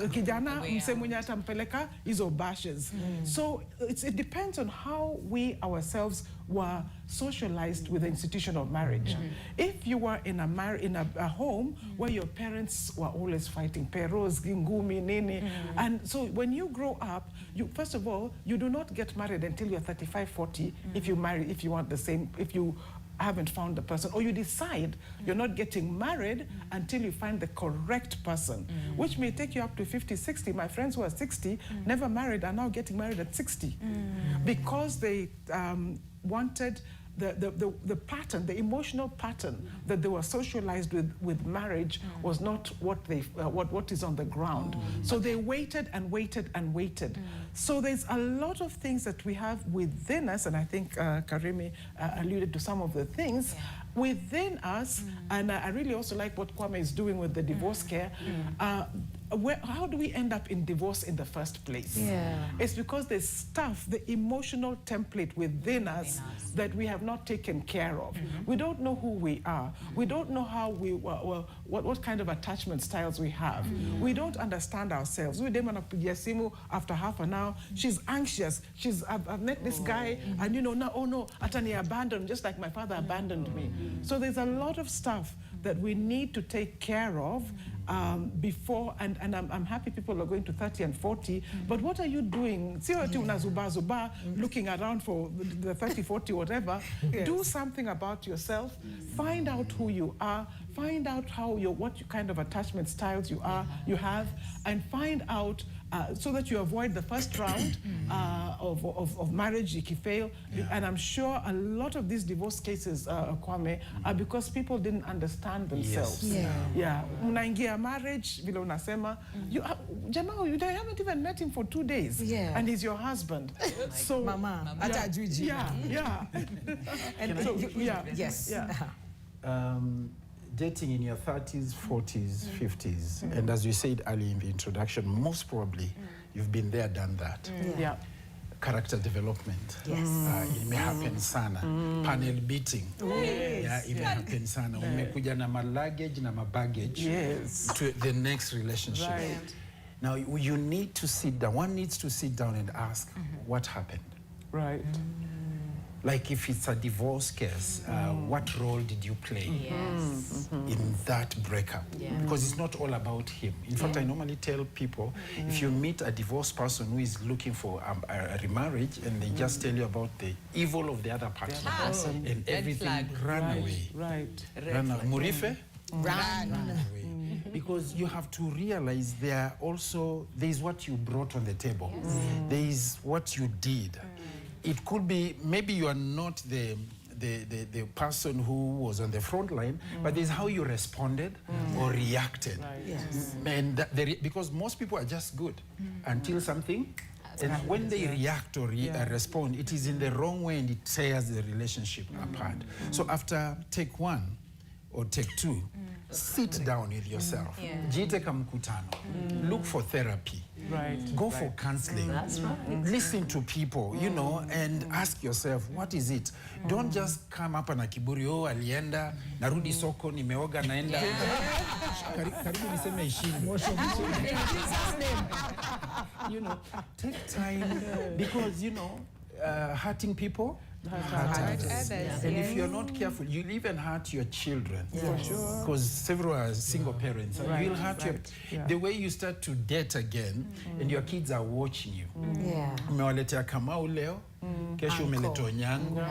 kijana mse mwenye atampeleka hizo bashes. So it depends on how we ourselves were socialized with the institution of marriage. If you were in a home where your parents were always fighting, peros, ngumi, nini, and so when you grow up, first of all, you do not get married until you're 35, 40, if you want the same, if you haven't found the person, or you decide you're not getting married until you find the correct person, which may take you up to 50, 60. My friends who are 60, never married, are now getting married at 60 because they wanted the pattern, the emotional pattern that they were socialized with marriage was not what is on the ground. So they waited and waited and waited. So there's a lot of things that we have within us, and I think Karimi alluded to some of the things within us, and I really also like what Kwame is doing with the divorce care. How do we end up in divorce in the first place? It's because there's stuff, the emotional template within us that we have not taken care of. We don't know who we are. We don't know how what kind of attachment styles we have. We don't understand ourselves. We didn't want to after half an hour. She's anxious. I've met this guy, and you know, now, oh no, Atani abandoned, just like my father abandoned me. So there's a lot of stuff that we need to take care of before, and I'm happy people are going to 30 and 40, but what are you doing? Looking around for the 30, 40, whatever. Do something about yourself. Find out who you are. Find out what kind of attachment styles you have, and find out so that you avoid the first round of marriage if you fail. And I'm sure a lot of these divorce cases, Kwame, are because people didn't understand themselves. Unaingia marriage, vile unasema, you haven't even met him for 2 days, and he's your husband. So,
Mama.
And so,
yes.
Dating in your 30s, 40s, 50s, and as you said earlier in the introduction, most probably you've been there, done that. Character development. It may happen sana. Panel beating. It may happen sana. Umekuja na luggage na baggage to the next relationship. Now you need to sit down. One needs to sit down and ask, what happened?
Right.
Like if it's a divorce case, what role did you play in that breakup? Because it's not all about him. In fact, I normally tell people, if you meet a divorced person who is looking for a remarriage and they just tell you about the evil of the other person and everything, run away. Run away. Murife? Run away. Because you have to realize there's what you brought on the table. There is what you did. It could be, maybe you are not the person who was on the front line, but there's how you responded or reacted. And because most people are just good until something, and when they react or respond, it is in the wrong way and it tears the relationship apart. So after take 1 or take 2, sit down with yourself. Jiteka mkutano. Look for therapy. Go for counseling. Listen to people, you know, and ask yourself, what is it? Don't just come up na kiburi, alienda, narudi soko, nimeoga, naenda. Karibu niseme ishini. You know, take time, because, you know, hurting people, hurt others. And if you're not careful, you'll even hurt your children. Because several are single parents. You'll hurt the way you start to date again, and your kids are watching you. Umewaletea Kamau leo, kesho umeleta Onyango,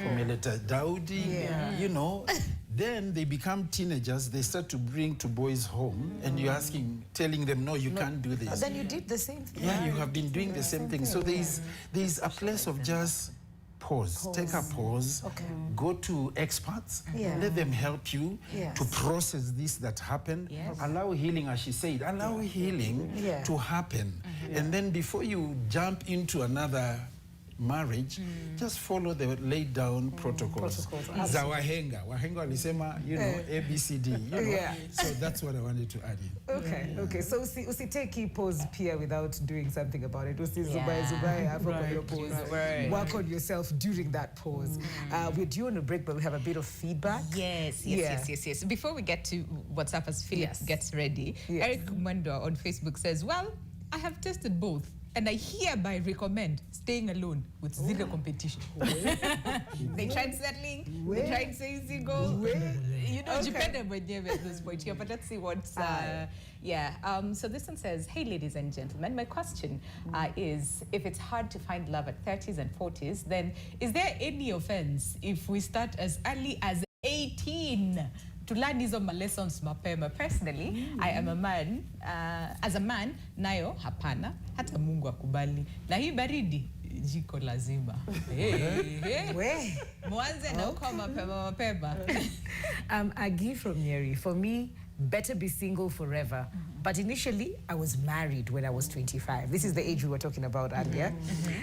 umeleta Daudi, you know. Then they become teenagers, they start to bring two boys home, and you're telling them, no, you can't do this.
But then you did the same thing.
Yeah, you have been doing the same thing. So there's a place of just pause. Take a pause. Go to experts. Let them help you to process this that happened. Allow healing, as she said. Allow healing to happen. And then before you jump into another marriage, just follow the laid down protocols. Za wahenga. Wahenga walisema, you know, ABCD. You know? So that's what I wanted to add in.
Okay. So usiteki pause pia without doing something about it. Work on yourself during that pause. We're due on a break, but we have a bit of feedback.
Yes. Before we get to WhatsApp as Philip gets ready, Eric Mwendo on Facebook says, well, I have tested both, and I hereby recommend staying alone with zero competition. They tried settling, they tried saying single. You know, depending at this point here, but let's see what's... so this one says, hey, ladies and gentlemen, my question is, if it's hard to find love at 30s and 40s, then is there any offense if we start as early as 18? To learn hizo lessons mapema. Personally, I am a man, as a man, nayo hapana, hata Mungu akubali. Na hii baridi, jiko lazima. Mwanze na uko mapema.
Agi from Nyeri. For me, better be single forever. But initially, I was married when I was 25. This is the age we were talking about earlier.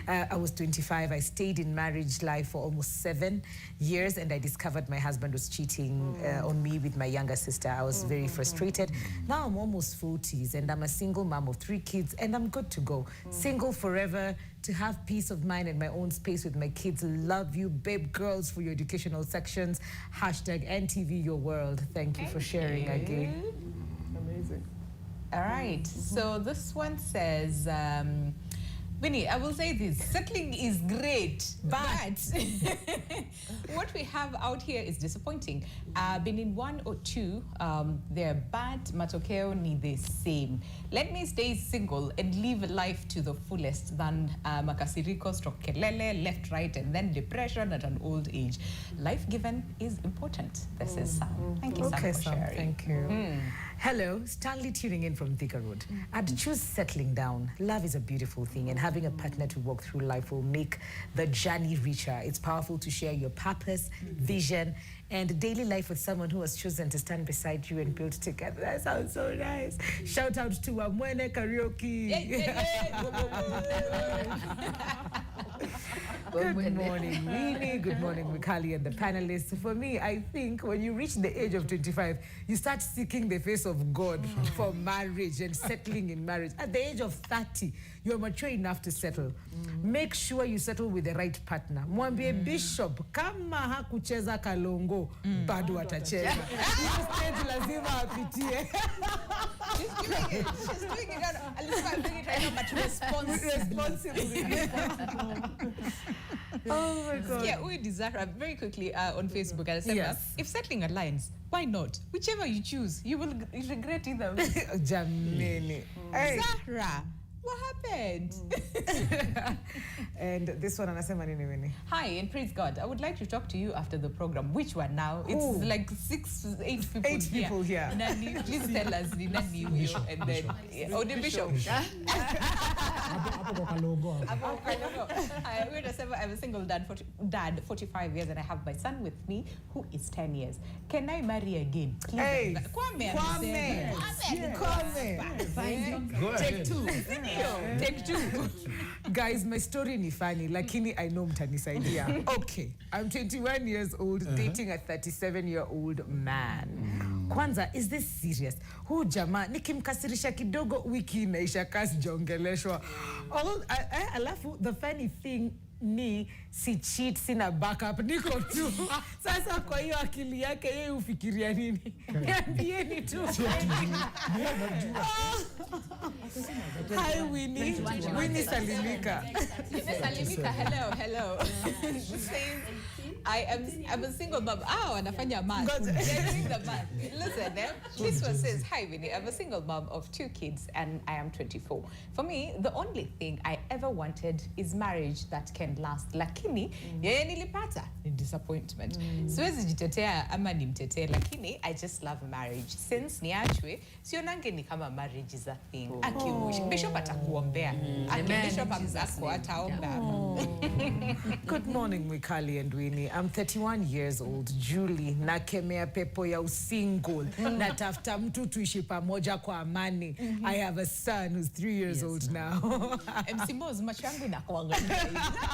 I was 25. I stayed in marriage life for almost 7 years, and I discovered my husband was cheating on me with my younger sister. I was very frustrated. Now I'm almost 40s, and I'm a single mom of 3 kids, and I'm good to go. Single forever, to have peace of mind and my own space with my kids. Love you, babe girls, for your educational sections. #NTV Your World. Thank you for sharing again.
Amazing.
All right, so this one says, Winnie, I will say this, settling is great, but what we have out here is disappointing. Been in 1 or 2, they're bad, matokeo ni the same. Let me stay single and live life to the fullest than makasiriko, stroke kelele, left, right, and then depression at an old age. Life given is important. This is Sam. Thank you, Sam, for sharing.
Thank you. Hello, Stanley tuning in from Thika Road. I'd choose settling down. Love is a beautiful thing, and having a partner to walk through life will make the journey richer. It's powerful to share your purpose, vision, and daily life with someone who has chosen to stand beside you and build together. That sounds so nice. Shout out to Amwene Karaoke. Good morning, Winnie. Good morning, Mikali and the panelists. For me, I think when you reach the age of 25, you start seeking the face of God for marriage and settling in marriage. At the age of 30, you're mature enough to settle. Make sure you settle with the right partner. Mwambie Bishop, kama hakucheza kalongo, bado atacheza. Hiyo stage lazima apitie.
She's doing it. I'm doing it right now, but responsibly.
Oh my God.
Yeah, we desire very quickly on Facebook. I said,
Yes.
if settling aligns, why not? Whichever you choose, you will regret either way.
Jamini. Hey.
Zahra, what happened?
And this one anasema nini Winnie?
Hi, and praise God. I would like to talk to you after the program. Which one now? It's
Ooh.
like 8 people
Eight people here.
Nani, please tell us the nani huyo, and then the bishop.
Hapo kwa kalongo.
I'm a single dad, 45 years, and I have my son with me who is 10 years. Can I marry again? Please.
Hey,
Kwame.
Go ahead.
Take two.
Guys, my story ni funny, lakini I know mtanisaidia. Okay, I'm 21 years old, dating a 37-year-old man. Kwanza, is this serious? Huu jamaa, nikimkasirisha kidogo wiki inaisha kasi jongeleshwa. Alafu, the funny thing ni si cheat, sina backup, niko tu. Sasa kwa hiyo akili yake yeye ufikiria nini? Niambieni tu. Hi Winnie. Winnie Salimika.
Salimika, hello. Saying, I'm a single mom. Anafanya math. They're doing the math. Listen, this one says, hi Winnie, I'm a single mom of 2 kids and I am 24. For me, the only thing I ever wanted is marriage that can last. Lakini, yeye nilipata ni disappointment. Siwezi jitetea ama nimtetee, lakini I just love marriage. Since niachwe, sionange ni kama marriage is a thing. Akiushi. Bishop atakuombea. Bishop amzako ataomba.
Good morning, Mikali and Winnie. I'm 31 years old. Julie, nakemea pepo ya usingle. Natafuta mtu tuishi pamoja kwa amani. I have a son who's 3 years old now.
MC Moz, macho yangu inakuangalia.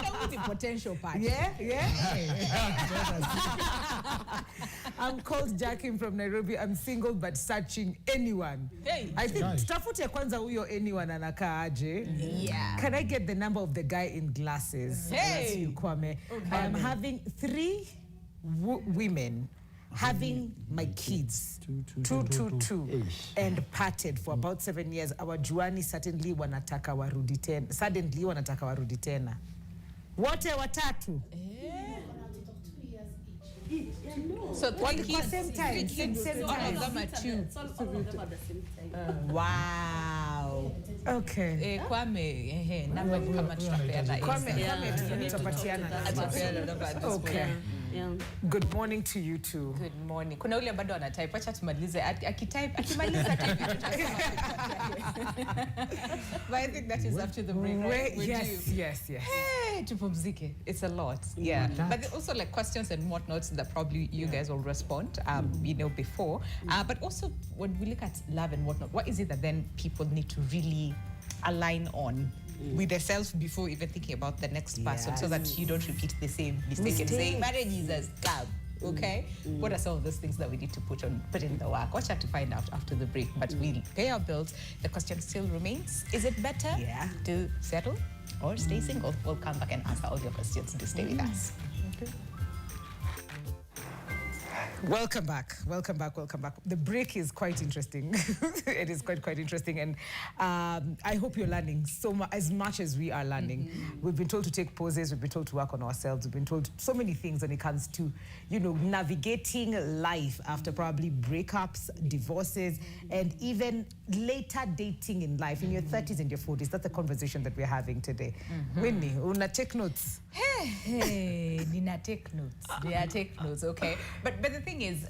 That the potential part.
Yeah. I'm called Jackie from Nairobi. I'm single but searching anyone.
Hey.
I think tutafute kwanza huyo anyone anakaa aje.
Yeah.
Can I get the number of the guy in glasses?
Hey.
That's you, Kwame. I am having 3 women having my kids, two, and parted for about 7 years. Our Juani suddenly wanataka warudi tena. Wote watatu.
So 3 kids,
same time, same
all
time.
of them are 2.
All of them at the same time.
Wow.
Okay.
Kwame, namba kama tutapeana.
Kwame tutapatiana. Okay.
Yeah.
Good morning to you too.
Good morning. Kuna ule bado anatype, acha tumalize. Akimaliza type tutasema. But I think that is after the break, right?
Yes.
Hey, tupumzike. It's a lot. Yeah. But also like questions and whatnots that probably you guys will respond, before. But also when we look at love and whatnot, what is it that then people need to really align on with themselves before even thinking about the next person, so that you don't repeat the same mistake and say marriage is a scam. Okay, what are some of those things that we need to put in the work? Watch out to find out after the break. But we'll pay our bills. The question still remains: is it better to settle or stay single? We'll come back and answer all your questions. Do stay with us.
Okay. Welcome back. The break is quite interesting. It is quite interesting, and I hope you're learning as much as we are learning. We've been told to take pauses. We've been told to work on ourselves. We've been told so many things when it comes to, navigating life after probably breakups, divorces, and even later dating in life in your 30s and your 40s. That's the conversation that we're having today. Winnie, una take notes.
Hey, Nina, take notes. Yeah, take notes. Okay, but the thing is,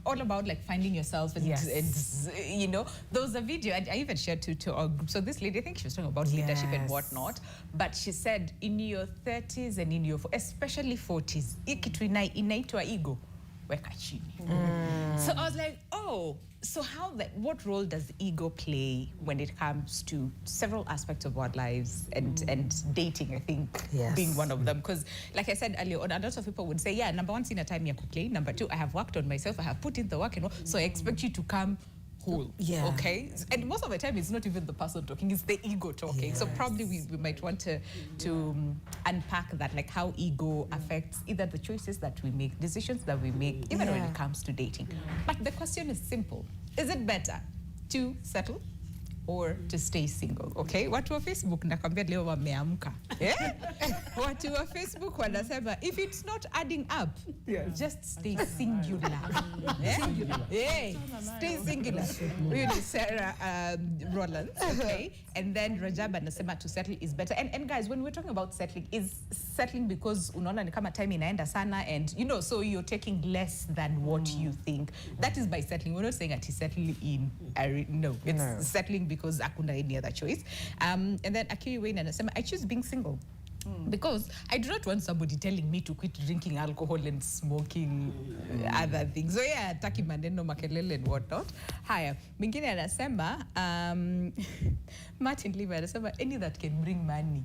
all about like finding yourself and, and you know, there was a video I even shared to our group. So this lady, I think she was talking about leadership and whatnot, but she said in your 30s and in your, especially 40s, ikitu inaitwa ego, weka chini. So I was like, oh, so what role does ego play when it comes to several aspects of our lives and dating, I think, being one of them? Because like I said earlier on, a lot of people would say, yeah, number one, sina time ya kuplay. Number two, I have worked on myself. I have put in the work, and so I expect you to come whole. Okay? And most of the time, it's not even the person talking, it's the ego talking. So probably we might want to unpack that, like how ego affects either the choices that we make, decisions that we make, even when it comes to dating. But the question is simple. Is it better to settle or to stay single? Okay? Watu wa Facebook nakwambia leo wameamka. Yeah? Watu wa Facebook wanasema, if it's not adding up, just stay singular. Yeah? Stay singular. Huyu ni Sarah Rollins, okay? And then Rajab anasema to settle is better. And guys, when we're talking about settling, is settling because unaona ni kama time inaenda sana and you know, so you're taking less than what you think. That is by settling. We're not saying that he's settling in. No, it's settling because hakuna any other choice. And then Akiri Wayne anasema, I choose being single. Because I do not want somebody telling me to quit drinking alcohol and smoking other things. So yeah, taki maneno makelele and whatnot. Haya, mwingine anasema, Martin Lever anasema, any that can bring money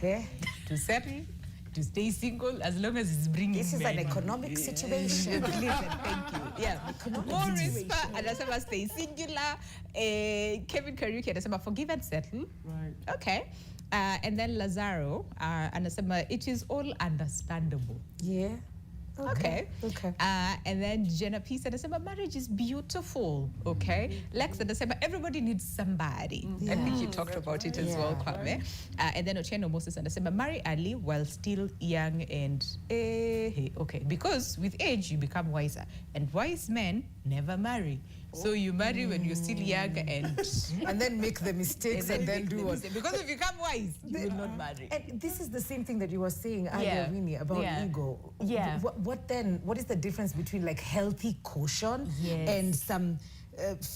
to settle, to stay single, as long as it's bringing
This is
money.
an economic situation.
Listen, thank you. Yeah. Morris anasema stay singular. Kevin Kariuki anasema forgive and settle.
Right.
Okay. And then Lazaro anasema it is all understandable.
Yeah. Okay.
And then Jenna Peace anasema marriage is beautiful. Okay. Lex anasema everybody needs somebody. I think you talked about it as well, Kwame. And then Otieno Moses anasema marry early while still young and okay. Because with age you become wiser, and wise men never marry. So you marry when you're still young and
then make the mistakes and then do what?
Because if you become wise, you will not marry.
And this is the same thing that you were saying earlier, Winnie, about ego.
Yeah.
What is the difference between like healthy caution and some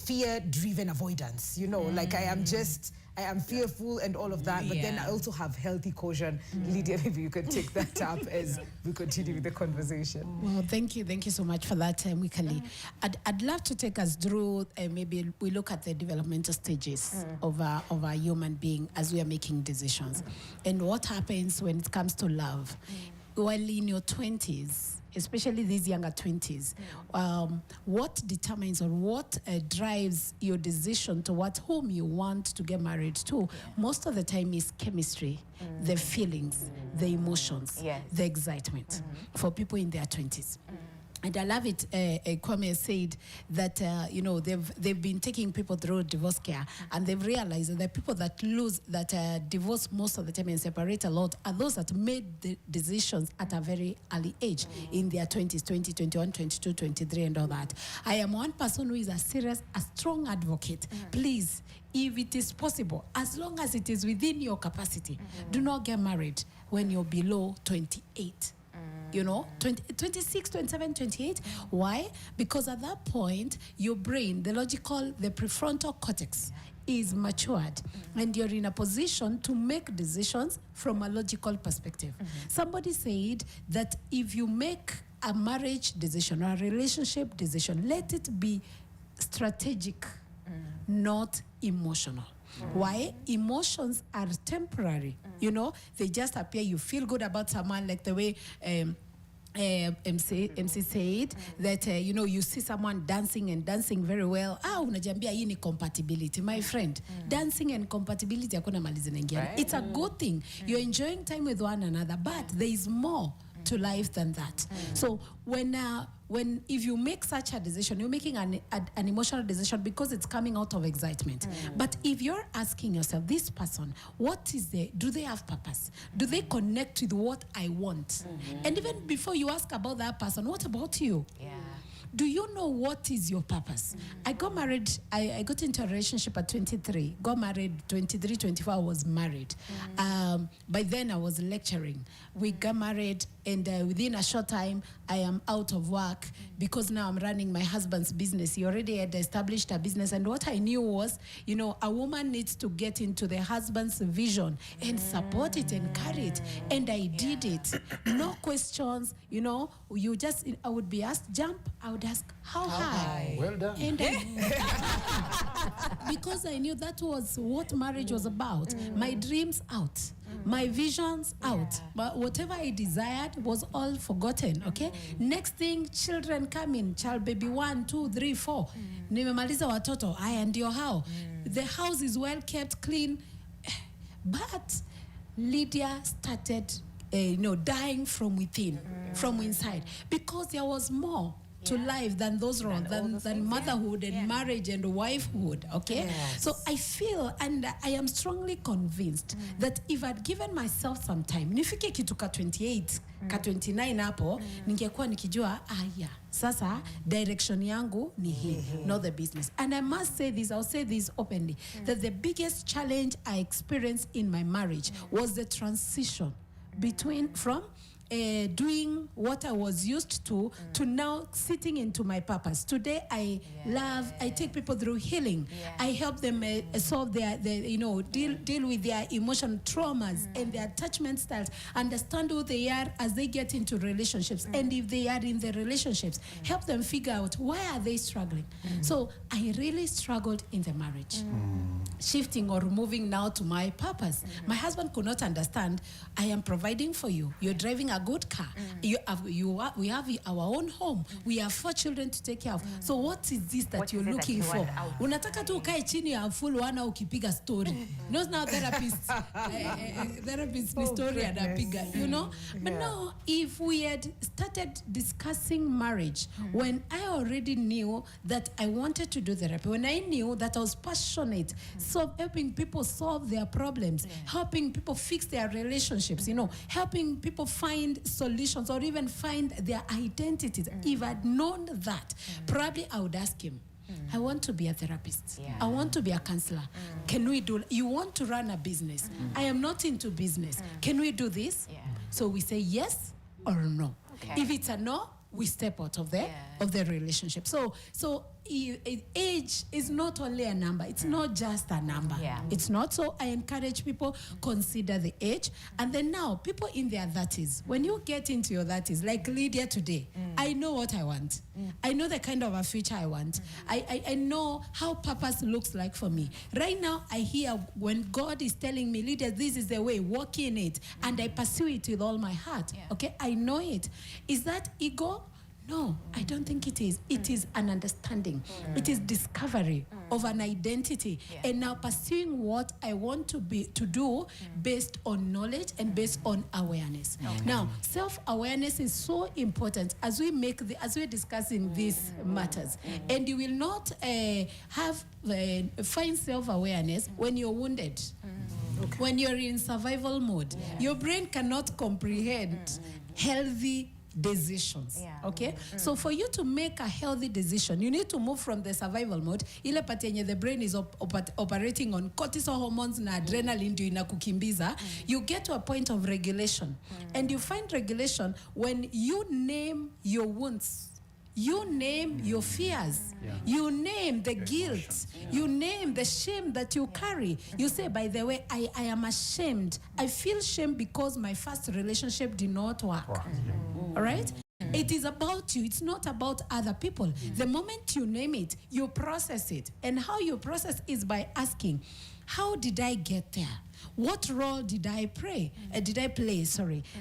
fear-driven avoidance? You know, like I am fearful and all of that, but then I also have healthy caution. Lydia, maybe you could take that up as we continue with the conversation.
Well, thank you so much for that, Wikali. I'd love to take us through, maybe we look at the developmental stages of a human being as we are making decisions. And what happens when it comes to love. While in your 20s, especially these younger 20s, what determines or what drives your decision towards whom you want to get married to, most of the time is chemistry, the feelings, the emotions, the excitement for people in their 20s. And I love it, Kwame said that, you know, they've been taking people through divorce care, and they've realized that the people that divorce most of the time and separate a lot are those that made the decisions at a very early age, in their 20s, 20, 21, 22, 23, and all that. I am one person who is a strong advocate. Please, if it is possible, as long as it is within your capacity, do not get married when you're below 28. You know, 26, 27, 28. Why? Because at that point, your brain, the prefrontal cortex is matured, and you're in a position to make decisions from a logical perspective. Somebody said that if you make a marriage decision or a relationship decision, let it be strategic, not emotional. Why? Emotions are temporary. You know, they just appear. You feel good about someone, like the way MC said that, you know, you see someone dancing and dancing very well. Unajambia hii ni compatibility. My friend, dancing and compatibility hakuna malizi naingia. It's a good thing. You're enjoying time with one another, but there is more to life than that. So if you make such a decision, you're making an emotional decision because it's coming out of excitement. But if you're asking yourself, this person, do they have purpose? Do they connect with what I want? And even before you ask about that person, what about you? Do you know what is your purpose? I got married, I got into a relationship at 23, got married 23, 24, I was married. By then I was lecturing. We got married and within a short time, I am out of work because now I'm running my husband's business. He already had established a business, and what I knew was, a woman needs to get into the husband's vision and support it and carry it, and I did it. No questions, I would be asked, jump, I would ask, how high?
Well done.
And because I knew that was what marriage was about. My dreams out, my visions out, but whatever I desired was all forgotten. Okay, next thing, children come in, child baby 1, 2, 3, 4. Nimemaliza watoto, haya ndio how. The house is well kept, clean, but Lydia started dying from within, from inside, because there was more to life than those roles, than motherhood and marriage and wifehood, okay?
Yes.
So I feel, and I am strongly convinced that if I'd given myself some time, nifike kitu ka 28, ka 29 hapo, ningekuwa nikijua, sasa direction yangu ni hii, not the business. And I must say this, I'll say this openly, that the biggest challenge I experienced in my marriage was the transition from doing what I was used to now sitting into my purpose. Today I take people through healing. I help them solve their deal with their emotional traumas and their attachment styles, understand who they are as they get into relationships, and if they are in the relationships, help them figure out why are they struggling. So I really struggled in the marriage, shifting or moving now to my purpose. My husband could not understand, I am providing for you, you're driving a good car, we have our own home, we have 4 children to take care of. So what is this that you're looking for? Unataka tu ukae chini ya full wana ukipiga story. Now therapists ni story anapiga, But no, if we had started discussing marriage when I already knew that I wanted to do therapy, when I knew that I was passionate, so helping people solve their problems, helping people fix their relationships, helping people find solutions or even find their identities. If I'd known that, probably I would ask him, I want to be a therapist. I want to be a counselor. Can we do, you want to run a business? I am not into business. Can we do this? So we say yes or no. If it's a no, we step out of the relationship. So age is not only a number. It's not just a number. It's not. So I encourage people, consider the age. And then now, people in their 30s, when you get into your 30s, like Lydia today, I know what I want. I know the kind of a future I want. I know how purpose looks like for me. Right now, I hear when God is telling me, Lydia, this is the way, walk in it. And I pursue it with all my heart. Okay, I know it. Is that ego? No, I don't think it is. It is an understanding. It is discovery of an identity. And now pursuing what I want to do based on knowledge and based on awareness. Now, self-awareness is so important as we're discussing these matters. And you will not find self-awareness when you're wounded. When you're in survival mode. Your brain cannot comprehend healthy decisions. Okay? So for you to make a healthy decision, you need to move from the survival mode. Ile pati yenye the brain is operating on cortisol hormones na adrenaline ndio inakukimbiza. You get to a point of regulation. And you find regulation when you name your wounds. You name your fears. You name the guilt. You name the shame that you carry. You say, by the way, I am ashamed. I feel shame because my first relationship did not work. All right? It is about you. It's not about other people. The moment you name it, you process it. And how you process is by asking, how did I get there? What role did I play?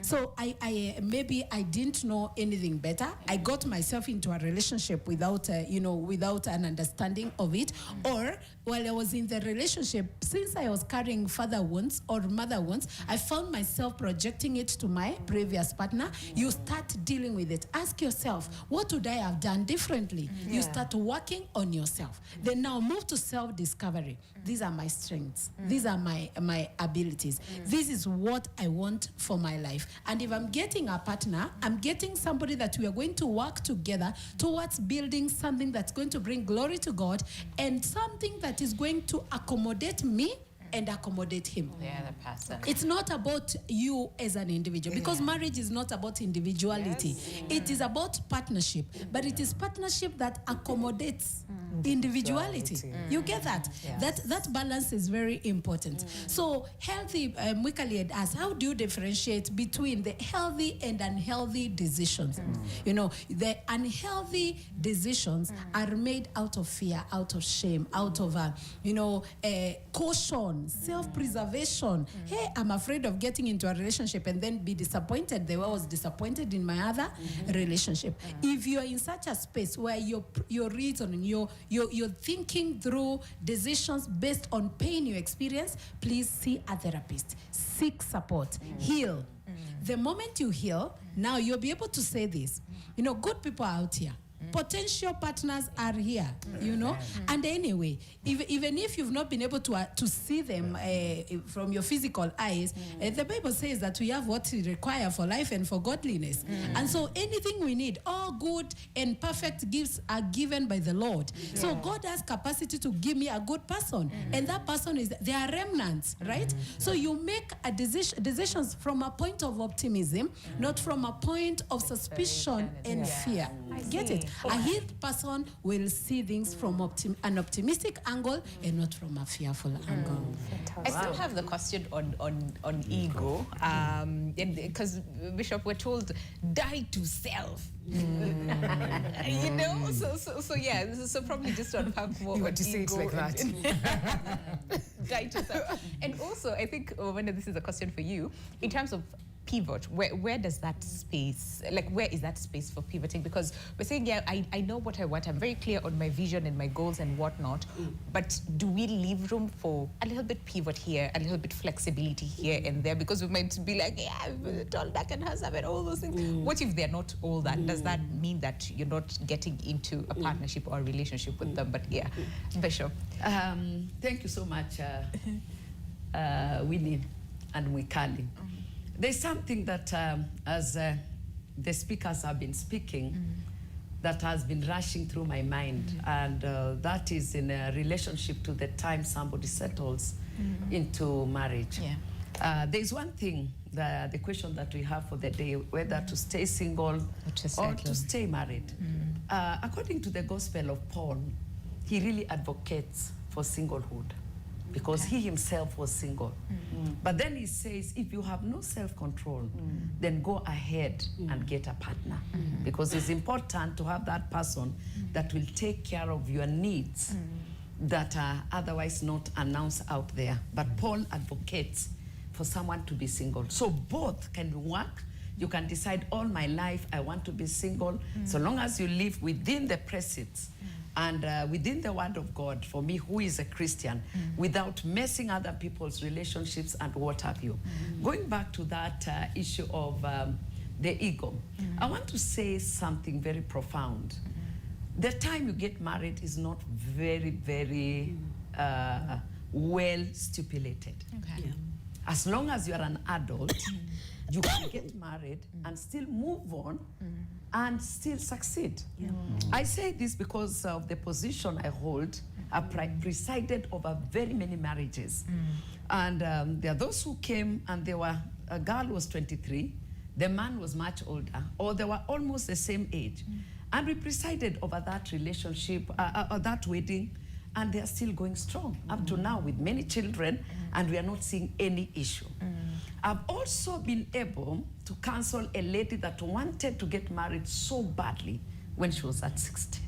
So I maybe I didn't know anything better. I got myself into a relationship without without an understanding of it. Or while I was in the relationship, since I was carrying father wounds or mother wounds, I found myself projecting it to my previous partner. You start dealing with it. Ask yourself, what would I have done differently? You start working on yourself. Then now move to self-discovery. These are my strengths. These are my abilities. This is what I want for my life. And if I'm getting a partner, I'm getting somebody that we are going to work together towards building something that's going to bring glory to God and something that is going to accommodate me and accommodate him.
The other person.
It's not about you as an individual, because marriage is not about individuality. It is about partnership, but it is partnership that accommodates individuality. You get that? That balance is very important. So healthy, Mwikali had asked, how do you differentiate between the healthy and unhealthy decisions? You know, the unhealthy decisions are made out of fear, out of shame, out of, caution, self-preservation. Hey, I'm afraid of getting into a relationship and then be disappointed the way I was disappointed in my other relationship. If you're in such a space where you're reasoning, you're thinking through decisions based on pain you experience, please see a therapist. Seek support. Heal. The moment you heal, now you'll be able to say this. You know, good people are out here. Potential partners are here, you know. And anyway, even if you've not been able to see them from your physical eyes, the Bible says that we have what we require for life and for godliness. And so anything we need, all good and perfect gifts are given by the Lord. So God has capacity to give me a good person. And that person they are remnants, right? So you make a decisions from a point of optimism, not from a point of suspicion and fear. Get it? A healed person will see things from an optimistic angle and not from a fearful angle.
I still have the question on ego, because Bishop, we're told die to self. You know, so probably just to unpack more.
You want to say it like that?
Die to self. And also, I think, Wanda, this is a question for you in terms of pivot. Where does that space, like where is that space for pivoting? Because we're saying, I know what I want. I'm very clear on my vision and my goals and whatnot. But do we leave room for a little bit pivot here, a little bit flexibility here and there? Because we might be like, tall, dark, and handsome and all those things. What if they're not all that? Does that mean that you're not getting into a partnership or a relationship with them? But Bishop.
Thank you so much, Winnie and Mwikali. There's something that, as the speakers have been speaking, that has been rushing through my mind, and that is in a relationship to the time somebody settles into marriage. There's one thing, the question that we have for the day, whether to stay single or to stay married. According to the Gospel of Paul, he really advocates for singlehood, because he himself was single. But then he says, if you have no self-control, then go ahead and get a partner. Because it's important to have that person that will take care of your needs that are otherwise not announced out there. But Paul advocates for someone to be single. So both can work. You can decide, all my life I want to be single, so long as you live within the precepts and within the word of God, for me, who is a Christian, without messing other people's relationships and what have you. Going back to that issue of the ego, I want to say something very profound. The time you get married is not very, very well stipulated. As long as you're an adult, you can get married and still move on and still succeed. I say this because of the position I hold. I've presided over very many marriages. And there are those who came and a girl was 23, the man was much older, or they were almost the same age. And we presided over that relationship, that wedding, and they are still going strong up to now with many children, and we are not seeing any issue. I've also been able to counsel a lady that wanted to get married so badly when she was at 60.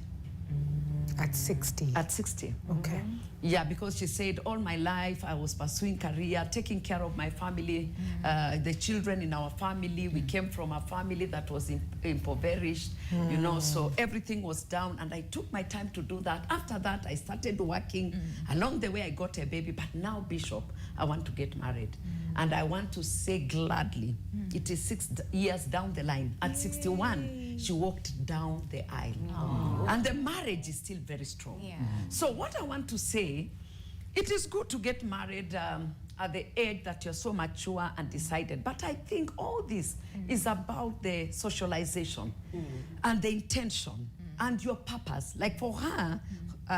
At 60?
At 60.
Okay.
Yeah, because she said, all my life I was pursuing career, taking care of my family, the children in our family. We came from a family that was impoverished, you know, so everything was down, and I took my time to do that. After that, I started working. Along the way, I got a baby, but now, Bishop, I want to get married. And I want to say gladly, it is 6 years down the line. At 61, she walked down the aisle. And the marriage is still very strong. So what I want to say, it is good to get married at the age that you're so mature and decided. But I think all this is about the socialization and the intention and your purpose. Like for her,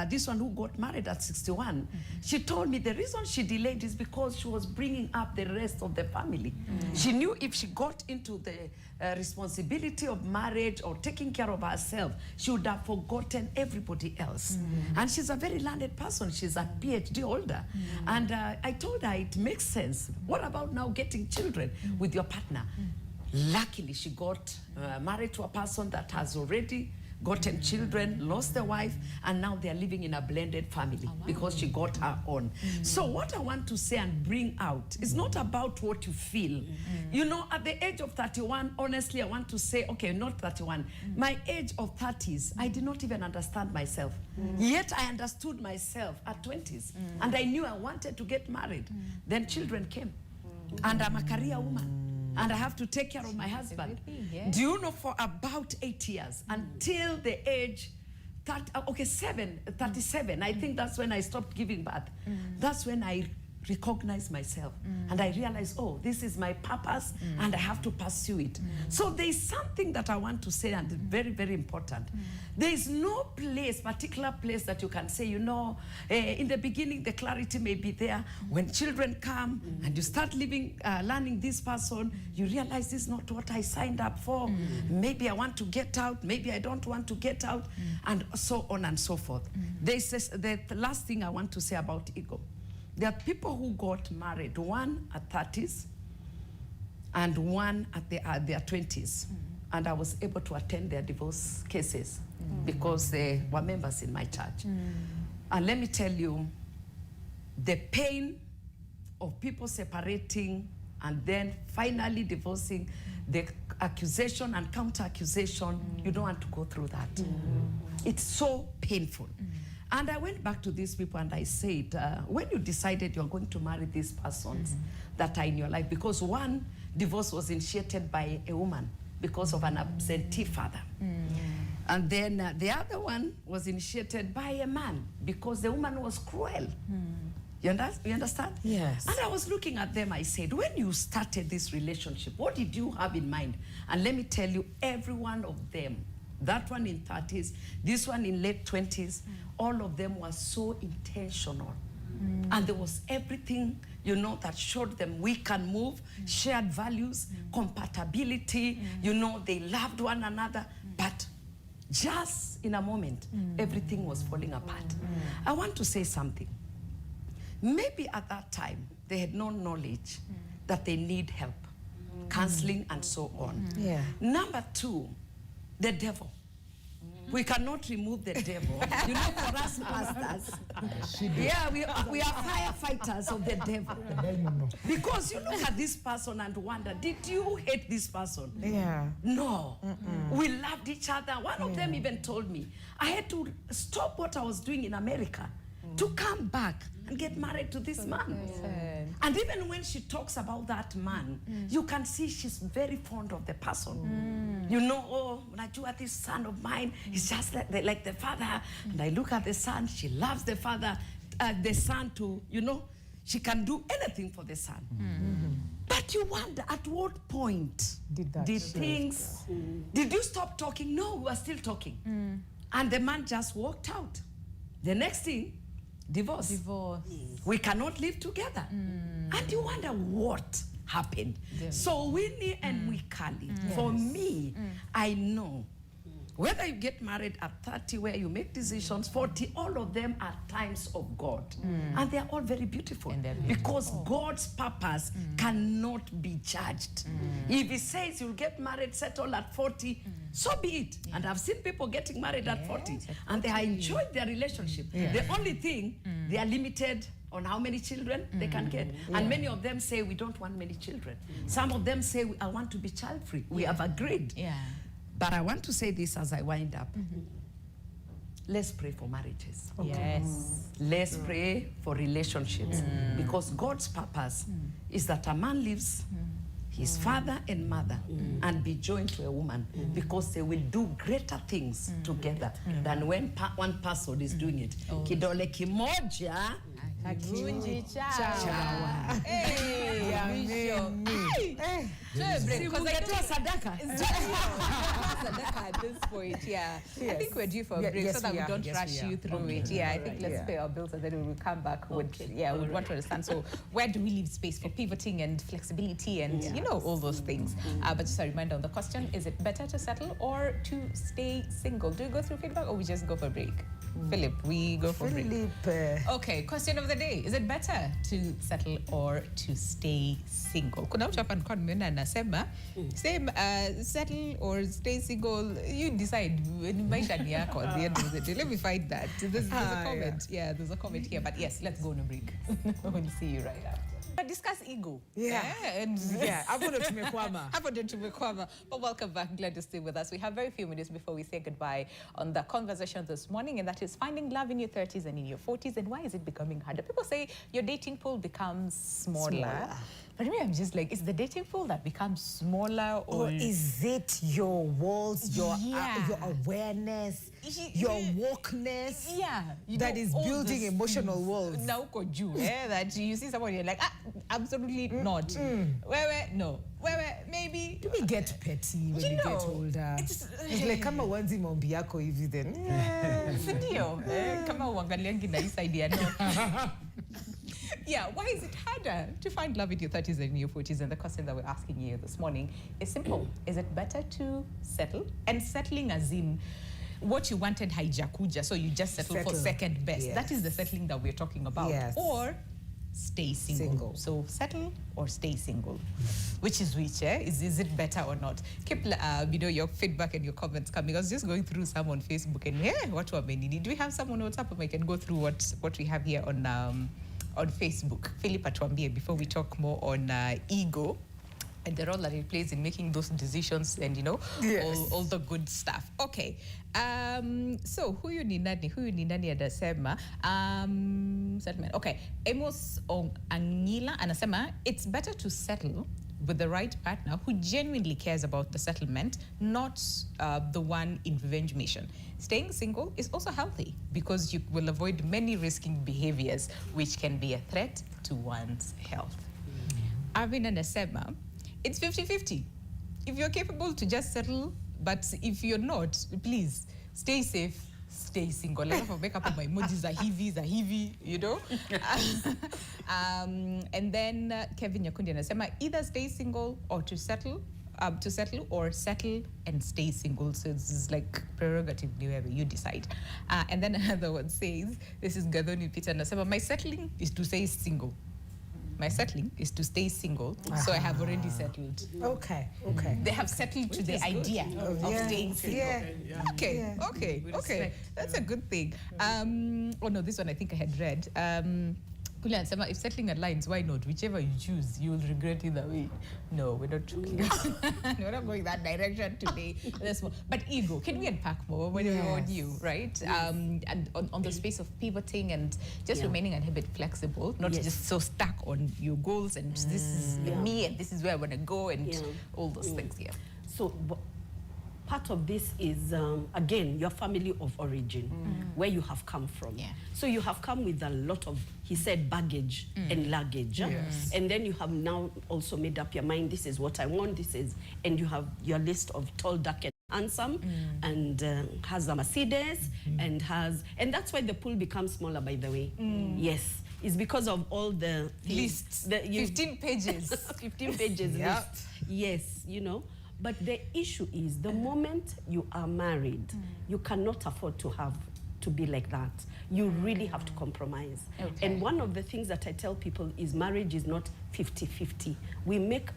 this one who got married at 61, she told me the reason she delayed is because she was bringing up the rest of the family. She knew if she got into the responsibility of marriage or taking care of herself, she would have forgotten everybody else. And she's a very learned person. She's a PhD holder. And I told her it makes sense. What about now getting children with your partner? Luckily, she got married to a person that has already gotten children, lost the wife, and now they're living in a blended family because she got her own. So what I want to say and bring out is not about what you feel. You know, at the age of 31, honestly, I want to say, okay, not 31. My age of 30s, I did not even understand myself. Yet I understood myself at 20s. And I knew I wanted to get married. Then children came. And I'm a career woman. And I have to take care of my husband. Do you know, for about 8 years, until the age 37, I think that's when I stopped giving birth. That's when I recognized myself. And I realized, oh, this is my purpose, and I have to pursue it. So there is something that I want to say, and very, very important. There is no place, particular place that you can say, you know, in the beginning, the clarity may be there. When children come and you start living, learning this person, you realize this is not what I signed up for. Maybe I want to get out, maybe I don't want to get out, and so on and so forth. The last thing I want to say about ego. There are people who got married, one at 30s and one at their 20s. And I was able to attend their divorce cases because they were members in my church. And let me tell you, the pain of people separating and then finally divorcing, the accusation and counter-accusation, you don't want to go through that. It's so painful. And I went back to these people and I said, when you decided you're going to marry these persons that are in your life, because one divorce was initiated by a woman because of an absentee father. And then the other one was initiated by a man because the woman was cruel. You understand?
Yes.
And I was looking at them, I said, when you started this relationship, what did you have in mind? And let me tell you, every one of them, that one in 30s, this one in late 20s, all of them were so intentional. And there was everything, you know, that showed them we can move, shared values, compatibility, you know, they loved one another, but just in a moment, everything was falling apart. I want to say something. Maybe at that time, they had no knowledge that they need help, counseling and so on. Number two, the devil. We cannot remove the devil. You know, for us pastors, yeah, we are firefighters of the devil. Because you look at this person and wonder, did you hate this person? No. We loved each other. One of them even told me, I had to stop what I was doing in America to come back and get married to this man. And even when she talks about that man, you can see she's very fond of the person. You know, oh, Najua, this son of mine is just like the father. And I look at the son, she loves the father, the son too, you know, she can do anything for the son. But you wonder, at what point did you stop talking? No, we were still talking. And the man just walked out. The next thing, divorce. We cannot live together. And you wonder what happened. So Winnie and Wikali, for me, I know whether you get married at 30 where you make decisions, 40, all of them are times of God. And they are all very beautiful because God's purpose cannot be judged. If he says you'll get married, settle at 40, so be it. And I've seen people getting married at 40 and they have enjoyed their relationship. The only thing, they are limited on how many children they can get. And many of them say, we don't want many children. Some of them say, I want to be child-free. We have agreed. But I want to say this as I wind up. Let's pray for marriages. Let's pray for relationships. Because God's purpose is that a man lives his father and mother and be joined to a woman because they will do greater things together than when one person is doing it. Kidole kimoja
Hakivunji
chawa.
Bishop.
Because I get sadaka.
this point, yeah.
Yes.
I think we're due for a break so that we don't rush you through it. Yeah, I think let's pay our bills and then we will come back with, we want to understand. So where do we leave space for pivoting and flexibility and, all those things? But just a reminder on the question, is it better to settle or to stay single? Do we go through feedback or we just go for a break? Philip, we go for a break. Okay, question of the day. Is it better to settle or to stay single? Kuna mtu hapa nilikuwa nimeona anasema same settle or stay single, you decide. Maisha ni yako at the end of the day. Let me find that. There's a comment. Yeah, there's a comment here. But yes, let's go on a break. We'll see you right after. Discuss ego.
Hapo ndo tumekwama.
But welcome back. Glad to stay with us. We have very few minutes before we say goodbye on the conversation this morning, and that is finding love in your 30s and in your 40s, and why is it becoming harder? People say your dating pool becomes smaller. But me, I'm just like, is the dating pool that becomes smaller, or
is it your walls, your awareness, your wokeness that is building emotional walls?
Now, that you see someone, you're like, absolutely not. No. Maybe.
Do we get petty when we get older? It's like, kama wanzi maombi yako hivi then.
Sindio. Kama uangaliangi na hii idea, no. Yeah, why is it harder to find love in your 30s and in your 40s? And the question that we're asking you this morning is simple. Is it better to settle? And settling as in what you wanted haijakuja, so you just settle for second best. Yes. That is the settling that we're talking about. Yes. Or stay single. So settle or stay single. Which is which, eh? Is it better or not? Keep your feedback and your comments coming. I was just going through some on Facebook and what were many? Do we have someone on WhatsApp? I can go through what we have here on Facebook. Philip atuambie before we talk more on ego and the role that it plays in making those decisions and all the good stuff. Okay. So huyu ni nani anasema settlement. Okay. Amos Angila anasema it's better to settle with the right partner who genuinely cares about the settlement, not the one in revenge mission. Staying single is also healthy because you will avoid many risky behaviors which can be a threat to one's health. Arvin anasema it's 50-50. If you're capable to just settle, but if you're not, please stay safe, stay single. A lot of makeup on my emojis are heavy, and then Kevin Nyakundi anasema either stay single or to settle or settle and stay single. So it's like prerogative, wherever you decide. And then another one says, this is Gadoni Peter anasema, my settling is to stay single. My settling is to stay single, so I have already settled.
Okay.
They have settled to the idea of staying single. Okay. That's a good thing. Oh no, this one I think I had read. Kulia anasema, if settling aligns, why not? Whichever you choose, you will regret either way. No, we're not joking. We're not going that direction today. But ego, can we unpack more when we're on you, right? Yes. And on the space of pivoting and just remaining a bit flexible, not just so stuck on your goals and this is me and this is where I want to go and all those things. Yeah.
So part of this is, again, your family of origin, where you have come from. Yeah. So you have come with a lot of, he said, baggage and luggage. Yes. And then you have now also made up your mind, this is what I want, and you have your list of tall, dark, and handsome, and has a Mercedes, and that's why the pool becomes smaller, by the way. Yes. It's because of all the
lists. 15 pages.
15 pages list. Yes, But the issue is the moment you are married, you cannot afford to be like that. You really have to compromise. Okay. And one of the things that I tell people is marriage is not 50-50. We make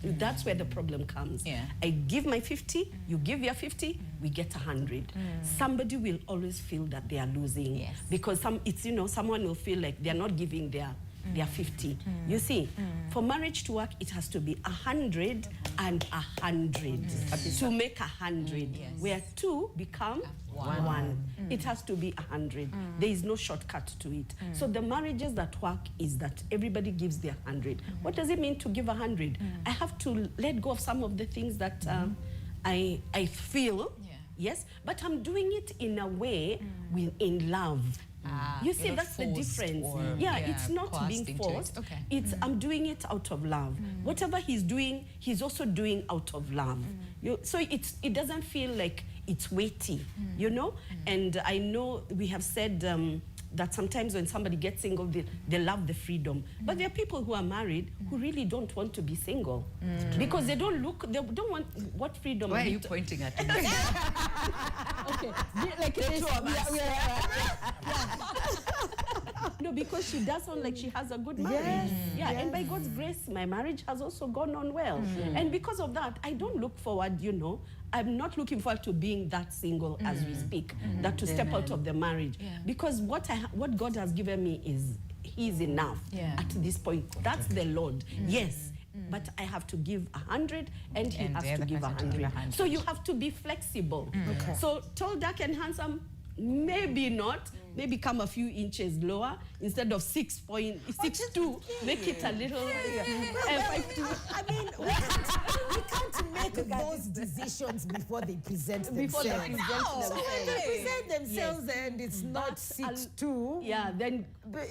that's where the problem comes. Yeah. I give my 50, you give your 50, we get 100. Somebody will always feel that they are losing because someone will feel like they're not giving their 50. You see, for marriage to work, it has to be 100 and 100 to make 100, where two become one. It has to be 100. There is no shortcut to it. So the marriages that work is that everybody gives their 100. What does it mean to give 100? I have to let go of some of the things that I feel. Yes, but I'm doing it in a way in love. You see,
you're not
that's the
forced
difference.
or,
It's not
coerced
being
into it.
forced.
Okay.
It's I'm doing it out of love. Whatever he's doing, he's also doing out of love. So it doesn't feel like it's weighty, you know? And I know we have said that sometimes when somebody gets single, they love the freedom. But there are people who are married who really don't want to be single because they don't want what freedom.
Why are you pointing at me?
Okay, like no, because she does sound like she has a good marriage. And by God's grace, my marriage has also gone on well. And because of that, I don't look forward, you know, I'm not looking forward to being that single as we speak, that to step out of the marriage. Because what God has given me is He's enough at this point. That's the Lord. Yes. But I have to give 100 and he has to give 100. So you have to be flexible. So tall, dark and handsome, maybe not. Maybe come a few inches lower instead of 6.62. Make it a little 5'2".
I mean, we can't make those decisions before they present themselves. So when they present themselves and it's not 6'2".
Yeah, then
but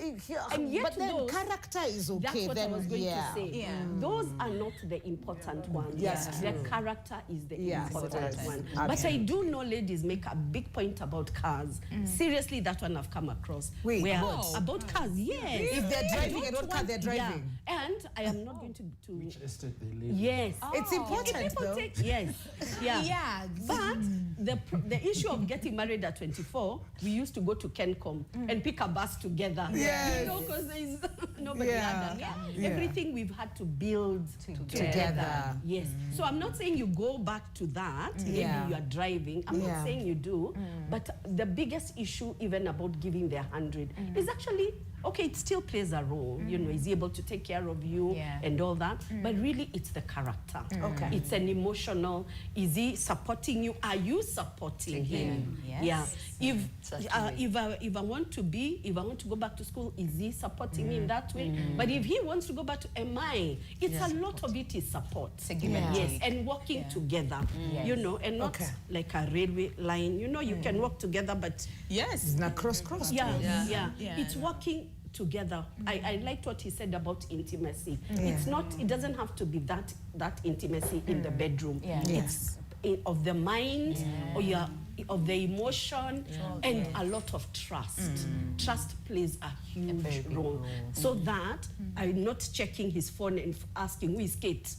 then character is okay.
That's what
then,
I was going to say. Those are not the important ones. The character is the important one. But I do know ladies make a big point about cars. Seriously, that one I've come across.
Wait,
about cars, yes.
If they're driving and what car they're driving.
And I am not going to
Which estate they live in.
yes.
It's important though.
But the issue of getting married at 24, we used to go to Kencom and pick a bus together.
Yes.
You know, because there is nobody had that. Everything we've had to build together. Yes. So I'm not saying you go back to that. Maybe you are driving. I'm not saying you do. But the biggest issue even about giving the 100 is actually, okay, it still plays a role. You know, is he able to take care of you and all that? But really, it's the character.
Okay.
It's an emotional. Is he supporting you? Are you supporting him?
Yes.
If I want to go back to school, is he supporting me in that way? But if he wants to go back to MI, it's a lot of it is support. Yes, and working together. You know, and not like a railway line. You know, you can work together, but
it's not cross.
It's working together. I liked what he said about intimacy. It's not. It doesn't have to be that intimacy in the bedroom. It's of the mind or of the emotion and a lot of trust. Trust plays a huge role. So that I'm not checking his phone and asking who is Kate.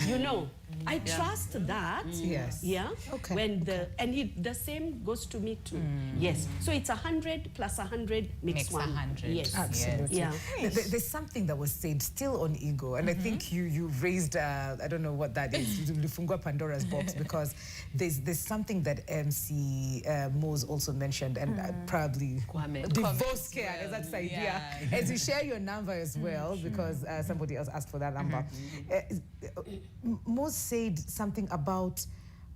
You know, I trust that.
Yes.
Yeah.
Okay.
When the same goes to me too. Yes. So it's 100 plus 100 makes 100. Yes.
Absolutely.
Yeah.
There's something that was said still on ego, and I think you raised I don't know what that is. Lufungua Pandora's box, because there's something that MC Mose also mentioned, and probably divorce care. That's the idea. As you share your number as well, because somebody else asked for that number. Mose said something about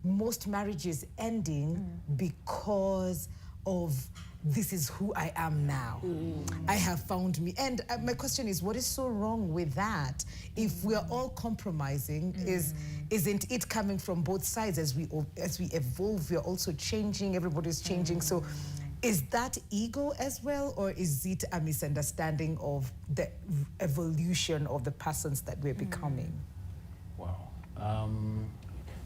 most marriages ending because of this is who I am now. I have found me. And my question is, what is so wrong with that? If we're all compromising, isn't it coming from both sides? As we evolve, we're also changing, everybody's changing. So is that ego as well, or is it a misunderstanding of the evolution of the persons that we're becoming?
Wow.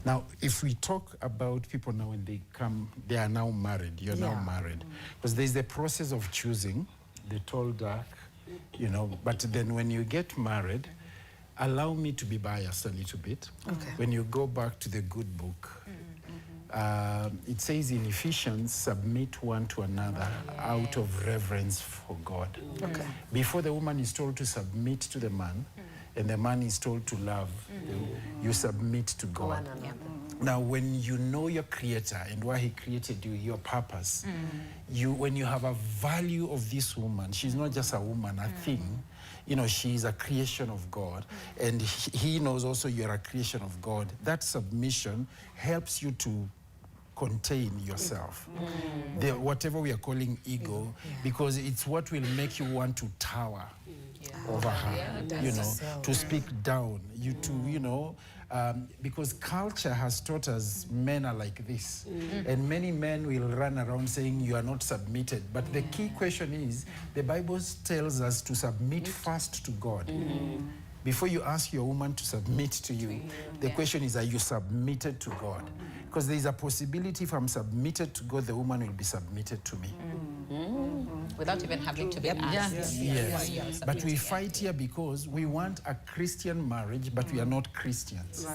Now, if we talk about people now when they are now married, you're now married. Because there's the process of choosing, the tall, dark, you know, but then when you get married, allow me to be biased a little bit. Okay. When you go back to the good book, it says in Ephesians, submit one to another out of reverence for God. Okay. Before the woman is told to submit to the man, and the man is told to love, you submit to God. Now, when you know your creator and why he created you, your purpose, when you have a value of this woman, she's not just a woman, a thing, you know, she's a creation of God, and he knows also you're a creation of God. That submission helps you to contain yourself. Whatever we are calling ego, because it's what will make you want to tower over her, you know, to speak down, you know, because culture has taught us men are like this. And many men will run around saying you are not submitted. But the key question is, the Bible tells us to submit first to God. Before you ask your woman to submit to you, the question is, are you submitted to God? Because there is a possibility if I'm submitted to God, the woman will be submitted to me.
Without even having to be asked.
Yes. But we fight here because we want a Christian marriage, but we are not Christians.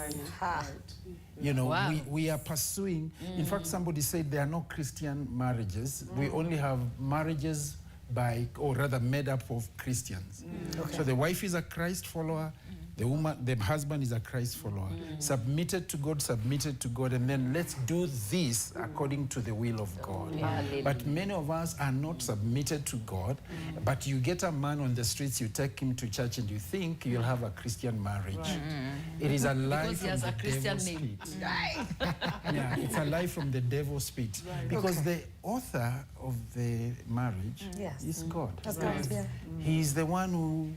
You know, we are pursuing. In fact, somebody said there are no Christian marriages. We only have marriages by, or rather made up of Christians. So the wife is a Christ follower, the husband is a Christ follower. Submitted to God, and then let's do this according to the will of God. But many of us are not submitted to God, but you get a man on the streets, you take him to church, and you think you'll have a Christian marriage. It is a lie from the devil's pit. Yeah, it's a lie from the devil's pit. Because the author of the marriage is God. He is the one who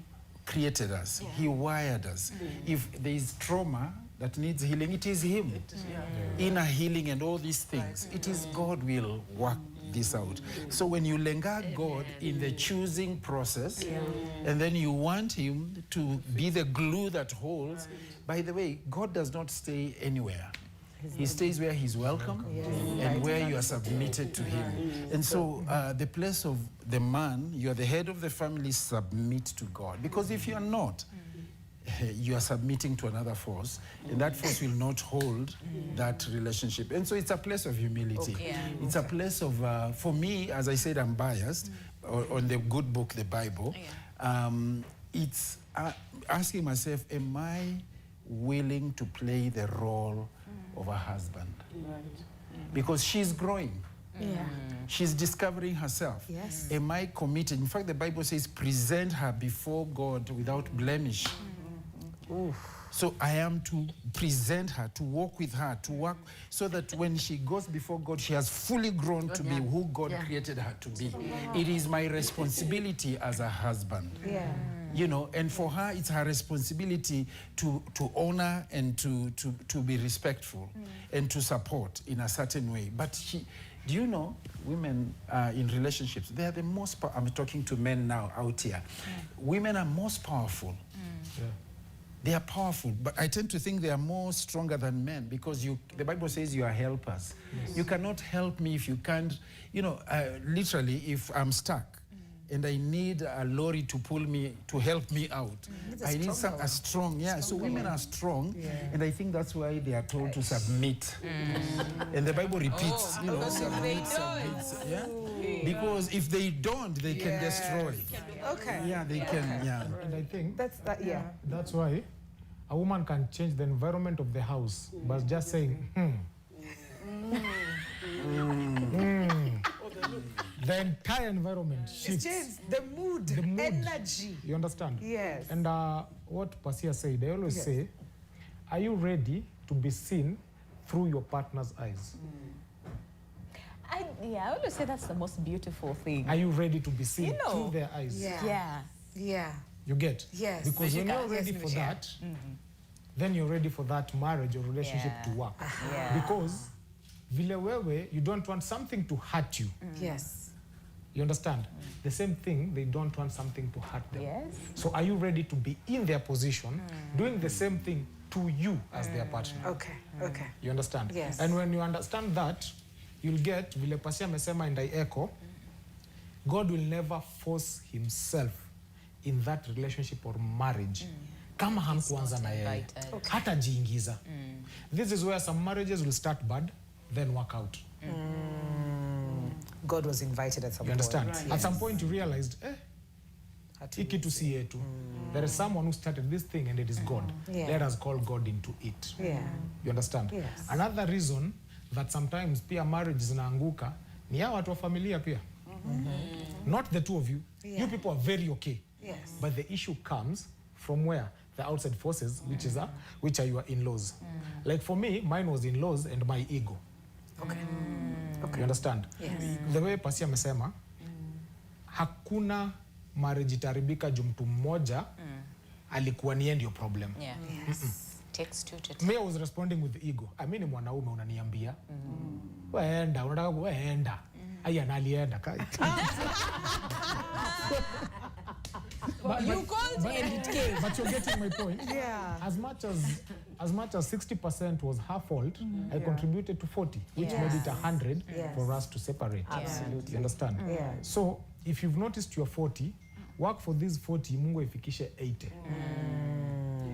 created us. He wired us. If there is trauma that needs healing, it is him. Inner healing and all these things, it is God will work this out. So when you linger God in the choosing process, and then you want him to be the glue that holds, by the way, God does not stay anywhere. He stays where he's welcome and where you are submitted to him. And so the place of the man, you are the head of the family, submit to God. Because if you are not, you are submitting to another force, and that force will not hold that relationship. And so it's a place of humility. It's a place of, for me, as I said, I'm biased on the good book, the Bible. It's asking myself, am I willing to play the role of a husband? Because she's growing. She's discovering herself. Am I committed? In fact, the Bible says, present her before God without blemish. So I am to present her, to walk with her, to work so that when she goes before God, she has fully grown to be who God created her to be. It is my responsibility as a husband. You know, and for her, it's her responsibility to honor and to be respectful and to support in a certain way. But do you know, women in relationships, they are the most, I'm talking to men now out here, women are most powerful. They are powerful, but I tend to think they are more stronger than men because the Bible says you are helpers. You cannot help me if you can't, you know, literally, if I'm stuck, and I need a lorry to pull me, to help me out. I need a strong, so women are strong, and I think that's why they are told to submit. And the Bible repeats, you know, submit. Because if they don't, they can destroy. Yeah, they can,
And I think
that's
that's why a woman can change the environment of the house by just saying, The entire environment shifts.
The mood, energy.
You understand?
Yes.
And what Pasia said, I always say, are you ready to be seen through your partner's eyes?
I always say that's the most beautiful thing.
Are you ready to be seen through their eyes? You get?
Yes.
Because when you're ready for that, then you're ready for that marriage or relationship to work. Because vile wewe, you don't want something to hurt you. You understand? The same thing, they don't want something to hurt them. So are you ready to be in their position, doing the same thing to you as their partner? You understand? And when you understand that, you'll get, vile Pasia amesema and I echo, God will never force himself in that relationship or marriage. Kama hamkuanza na yeye. Hata jiingiza. This is where some marriages will start bad, then work out.
God was invited at some point.
You understand? At some point you realized, hiki tu si yetu. There is someone who started this thing and it is God. Let us call God into it. You understand? Another reason that sometimes pia marriage zinaanguka ni ya watu wa familia pia. Not the two of you. You people are very okay. But the issue comes from where? The outside forces, which are your in-laws. Like for me, mine was in-laws and my ego. You understand? The way Pasia amesema, hakuna marriage itaribika juu mtu mmoja alikuwa ni ndio problem.
takes two to
Me, I was responding with ego. I mean, mwanaume unaniambia. Waenda, unataka kuenda. Aya nalienda kai.
You called and it came.
But you're getting my point.
Yeah.
As much as 60% was her fault, I contributed to 40, which made it 100 for us to separate.
Absolutely.
You understand?
Yeah.
So if you've noticed you're 40, work for these 40, Mungu ifikishe 80.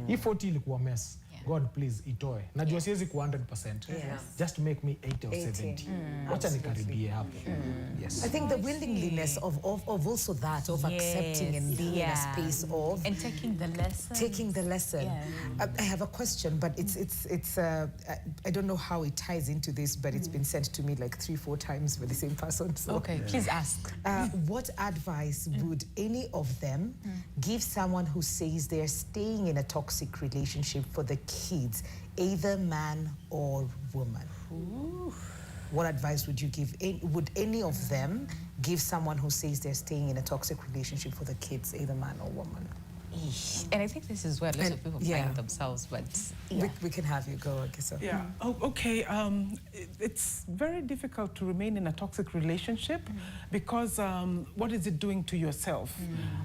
Hii 40 ilikuwa mess. God please itoe. Najua siwezi ku 100%. Just make me 80 or 70. Wacha nikaribie hapo. Yes.
I think the willingness of also that, of accepting and being in a space of
and taking the lesson.
Taking the lesson. I have a question, but it's I don't know how it ties into this, but it's been sent to me like 3-4 times by the same person. So.
Okay, please ask.
What advice would any of them give someone who says they're staying in a toxic relationship for the kids, either man or woman? What advice would you give? Would any of them give someone who says they're staying in a toxic relationship for the kids, either man or woman?
And I think this is where lots of people find themselves, but
we can have you go, Kisa.
Yeah. Oh, okay. It's very difficult to remain in a toxic relationship because what is it doing to yourself?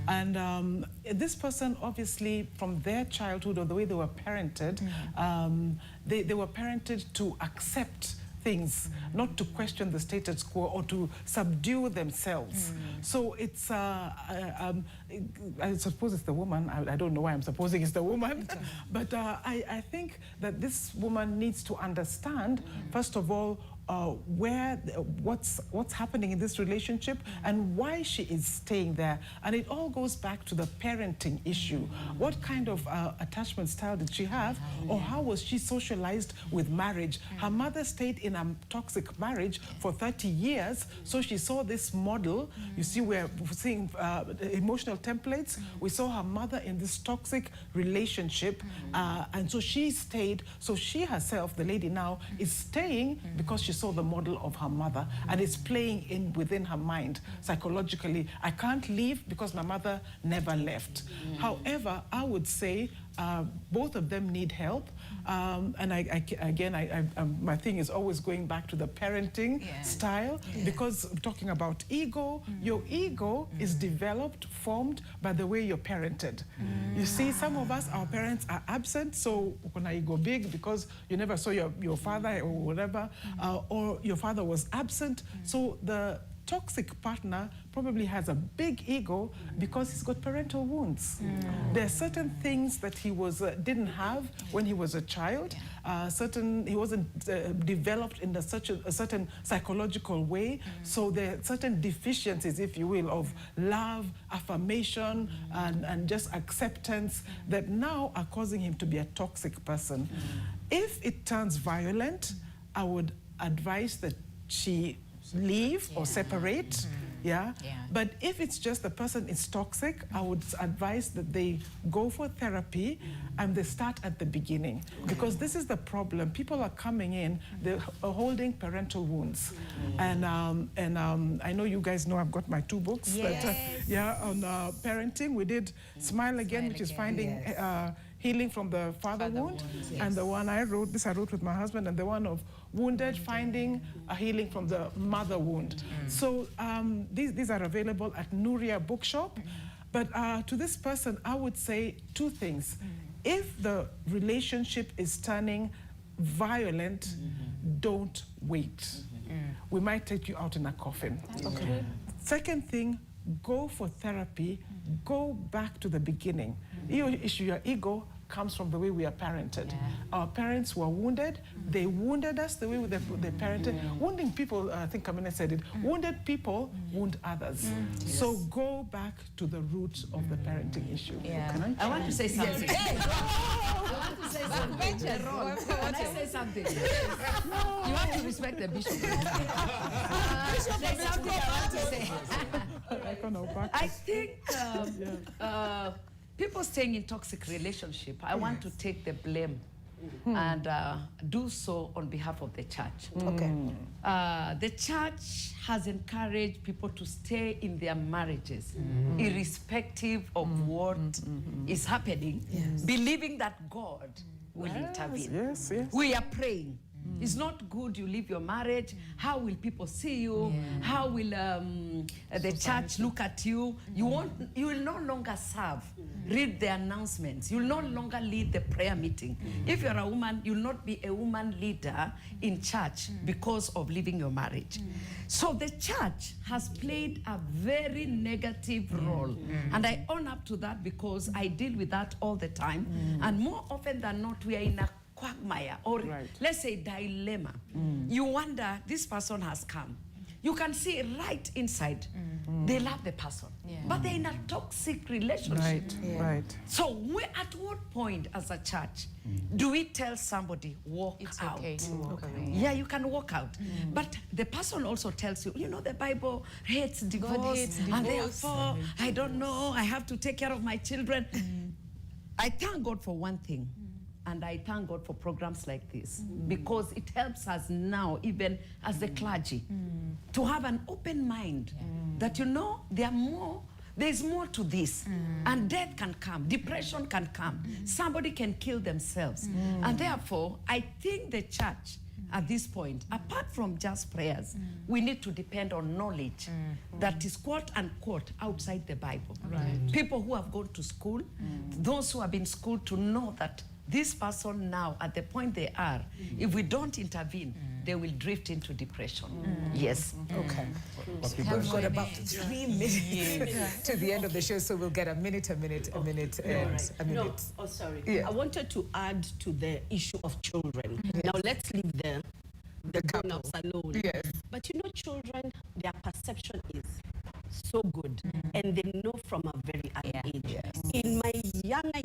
And this person, obviously, from their childhood or the way they were parented, they were parented to accept things, not to question the status quo or to subdue themselves. So it's, I suppose it's the woman. I don't know why I'm supposing it's the woman. But I think that this woman needs to understand, first of all, what's happening in this relationship and why she is staying there. And it all goes back to the parenting issue. What kind of attachment style did she have, or how was she socialized with marriage? Her mother stayed in a toxic marriage for 30 years, so she saw this model. You see, we're seeing emotional templates. We saw her mother in this toxic relationship, and so she stayed. So she herself, the lady now, is staying because she saw the model of her mother, and it's playing within her mind psychologically. I can't leave because my mother never left. However, I would say both of them need help. And my thing is always going back to the parenting style, because talking about ego, your ego is developed, formed by the way you're parented. You see, some of us, our parents are absent, so when I go big because you never saw your father or whatever, or your father was absent, so the toxic partner probably has a big ego because he's got parental wounds. There are certain things that he didn't have when he was a child. He wasn't developed in a certain psychological way. So there are certain deficiencies, if you will, of love, affirmation, and just acceptance that now are causing him to be a toxic person. If it turns violent, I would advise that she leave or separate. But if it's just the person is toxic, I would advise that they go for therapy and they start at the beginning. Because this is the problem. People are coming in, they're holding parental wounds. And I know you guys know I've got my 2 books on parenting. We did Smile Again, which is finding healing from the father wound, and the one I wrote with my husband, and the one of Wounded, finding a healing from the mother wound. So these are available at Nuria Bookshop. But to this person, I would say 2 things. If the relationship is turning violent, don't wait. We might take you out in a coffin. Okay. Second thing, go for therapy. Go back to the beginning. Your issue, your ego, comes from the way we are parented. Our parents were wounded. They wounded us the way they parented. Wounding people, I think Kamina said it, wounded people wound others. So go back to the root of the parenting issue.
I want to say something. I want to say something. Can I say something? You have to respect the bishop. There's something I want to say. I think people staying in toxic relationship, I want to take the blame and do so on behalf of the church.
Okay.
The church has encouraged people to stay in their marriages, irrespective of what is happening, believing that God will intervene.
Yes, yes.
We are praying. It's not good you leave your marriage. How will people see you? How will the church look at you? You will no longer serve. Read the announcements. You will no longer lead the prayer meeting. If you're a woman, you'll not be a woman leader in church because of leaving your marriage. So the church has played a very negative role. And I own up to that because I deal with that all the time. And more often than not, we are in a quagmire or let's say dilemma. You wonder, this person has come. You can see right inside. They love the person, but they're in a toxic relationship.
Right.
So at what point as a church do we tell somebody, walk out?
Okay to walk away.
Yeah, you can walk out. But the person also tells you, you know, the Bible hates divorce,
hates
and
divorce.
therefore, I don't know, I have to take care of my children. I thank God for one thing. And I thank God for programs like this because it helps us now, even as the clergy, to have an open mind that, you know, there's more to this. And death can come, depression can come, somebody can kill themselves. And therefore, I think the church at this point, apart from just prayers, we need to depend on knowledge that is quote unquote outside the Bible. People who have gone to school, those who have been schooled to know that this person now, at the point they are, if we don't intervene, they will drift into depression. Yes.
Okay. We've got about 3 minutes to the end of the show, so we'll get a minute.
Oh, sorry. I wanted to add to the issue of children. Now let's leave the grown-ups alone.
Yes.
But you know, children, their perception is so good, and they know from a very young age. In my younger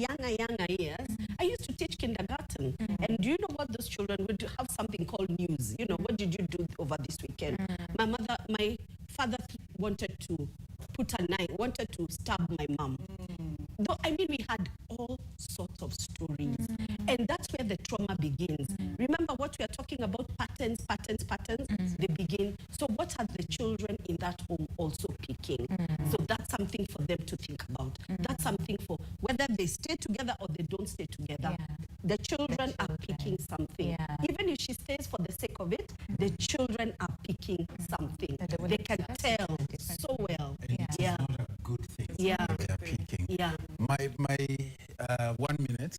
years, I used to teach kindergarten, and do you know what those children would have something called news? You know, what did you do over this weekend? My father wanted to put a knife, wanted to stab my mom. Though, I mean, we had all sorts of stories, and that's where the trauma begins. Remember what we are talking about, patterns, they begin. So what are the children in that home also picking? So that's something for them to think about. That's something for whether they stay together or they don't stay together. The children are picking something. Even if she stays for the sake of it, the children are picking something. They can tell so well.
It's not a good thing. They are picking. My 1 minute.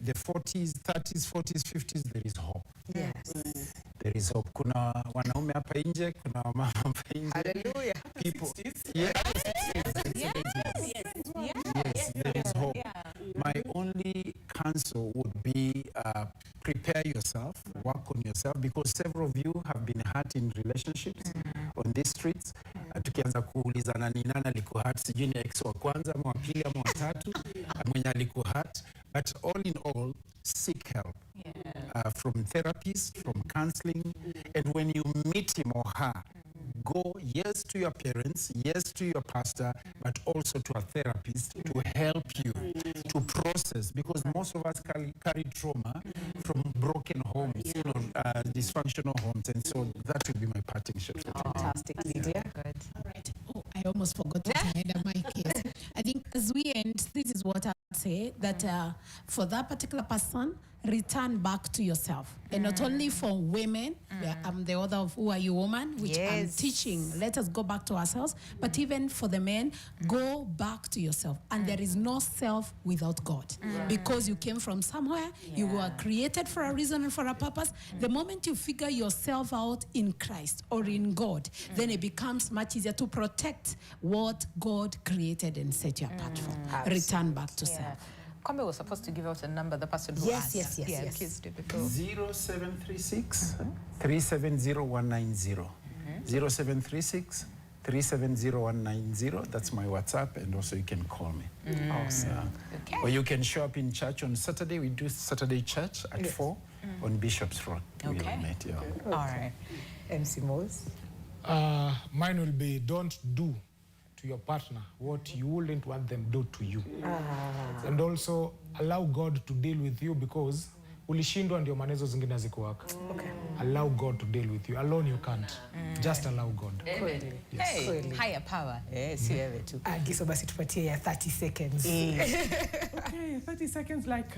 The 40s, 30s, 40s, 50s, there is hope.
Yes.
There is hope. Kuna wanaume hapa nje, kuna mama hapa nje.
Hallelujah.
People. Yes, there is hope. My only counsel would be prepare yourself, work on yourself, because several of you have been hurt in relationships on these streets. Tukianza kuulizana ni nani alikuhurt, sijui ni ex wa kwanza ama wa pili ama wa tatu mwenye alikuhurt. But all in all, seek help from therapists, from counseling, and when you meet him or her, go, yes, to your parents, yes, to your pastor, but also to a therapist to help you to process, because most of us carry trauma from broken homes, you know, dysfunctional homes, and so that would be my parting shot.
Fantastic, Lydia.
All right. Oh, I almost forgot to turn the mic. I think as we end, this is what I would say, that for that particular person, return back to yourself. And not only for women, I'm the author of Who Are You Woman, which I'm teaching, let us go back to ourselves, but even for the men, go back to yourself. And there is no self without God. Because you came from somewhere, you were created for a reason and for a purpose. The moment you figure yourself out in Christ or in God, then it becomes much easier to protect what God created and set you apart for. Return back to self.
Kwame was supposed to give out a number, the person who asked.
Yes.
Please do before.
0736 370190. 0736 370190. That's my WhatsApp, and also you can call me.
Awesome.
Okay.
Or you can show up in church on Saturday. We do Saturday church at 4 on Bishop's Road.
Okay.
We'll meet,
All right.
MC Mose?
Mine will be, don't do to your partner what you wouldn't want them do to you. And also allow God to deal with you, because ulishindwa ndio manezo zingine hazikuwaka.
Okay.
Allow God to deal with you. Alone you can't. Just allow God.
Kweli.
Yes.
Hey,
Kweli.
higher power. Si wewe tu.
Agiso basi tupatie ya 30 seconds.
Okay, 30 seconds. Like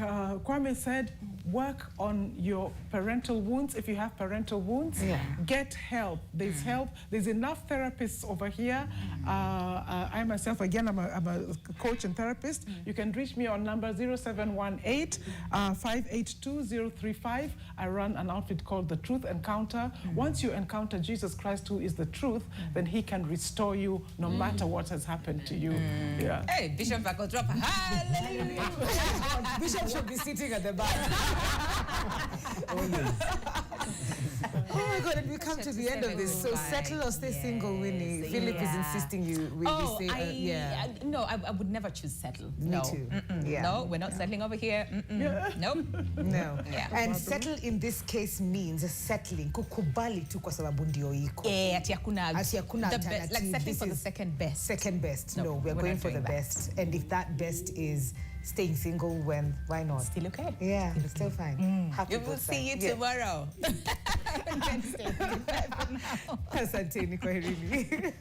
Kwame said, work on your parental wounds. If you have parental wounds, get help. There's help. There's enough therapists over here. I myself, again, I'm a coach and therapist. You can reach me on number 0718-582-035. I run an outfit called The Truth Encounter. Once you encounter Jesus Christ, who is the truth, then he can restore you no matter what has happened to you. Yeah.
Hey, Bishop Bakotrop. Hallelujah.
Bishop should be sitting at the back. Oh my God, and we come to the end of this. So settle or stay single, Winnie. Philip is insisting we say,
no, I would never choose settle.
Me
No.
too.
No, we're not settling over here. Nope.
No.
Yeah.
And settle in this case means settling. Kukubali tu kwa sababu ndio iko.
Ati hakuna
Ati hakuna
the best, like
alternative.
settling
This
for the
is
second best.
Second best.
No,
No, we're
we're
going
not
for the
doing that.
best. And if that best is staying single, why not?
Still okay.
Yeah, it's still fine. Happy
We will
both
see you
sides. Yeah.
tomorrow.
Asanteni kwa hili.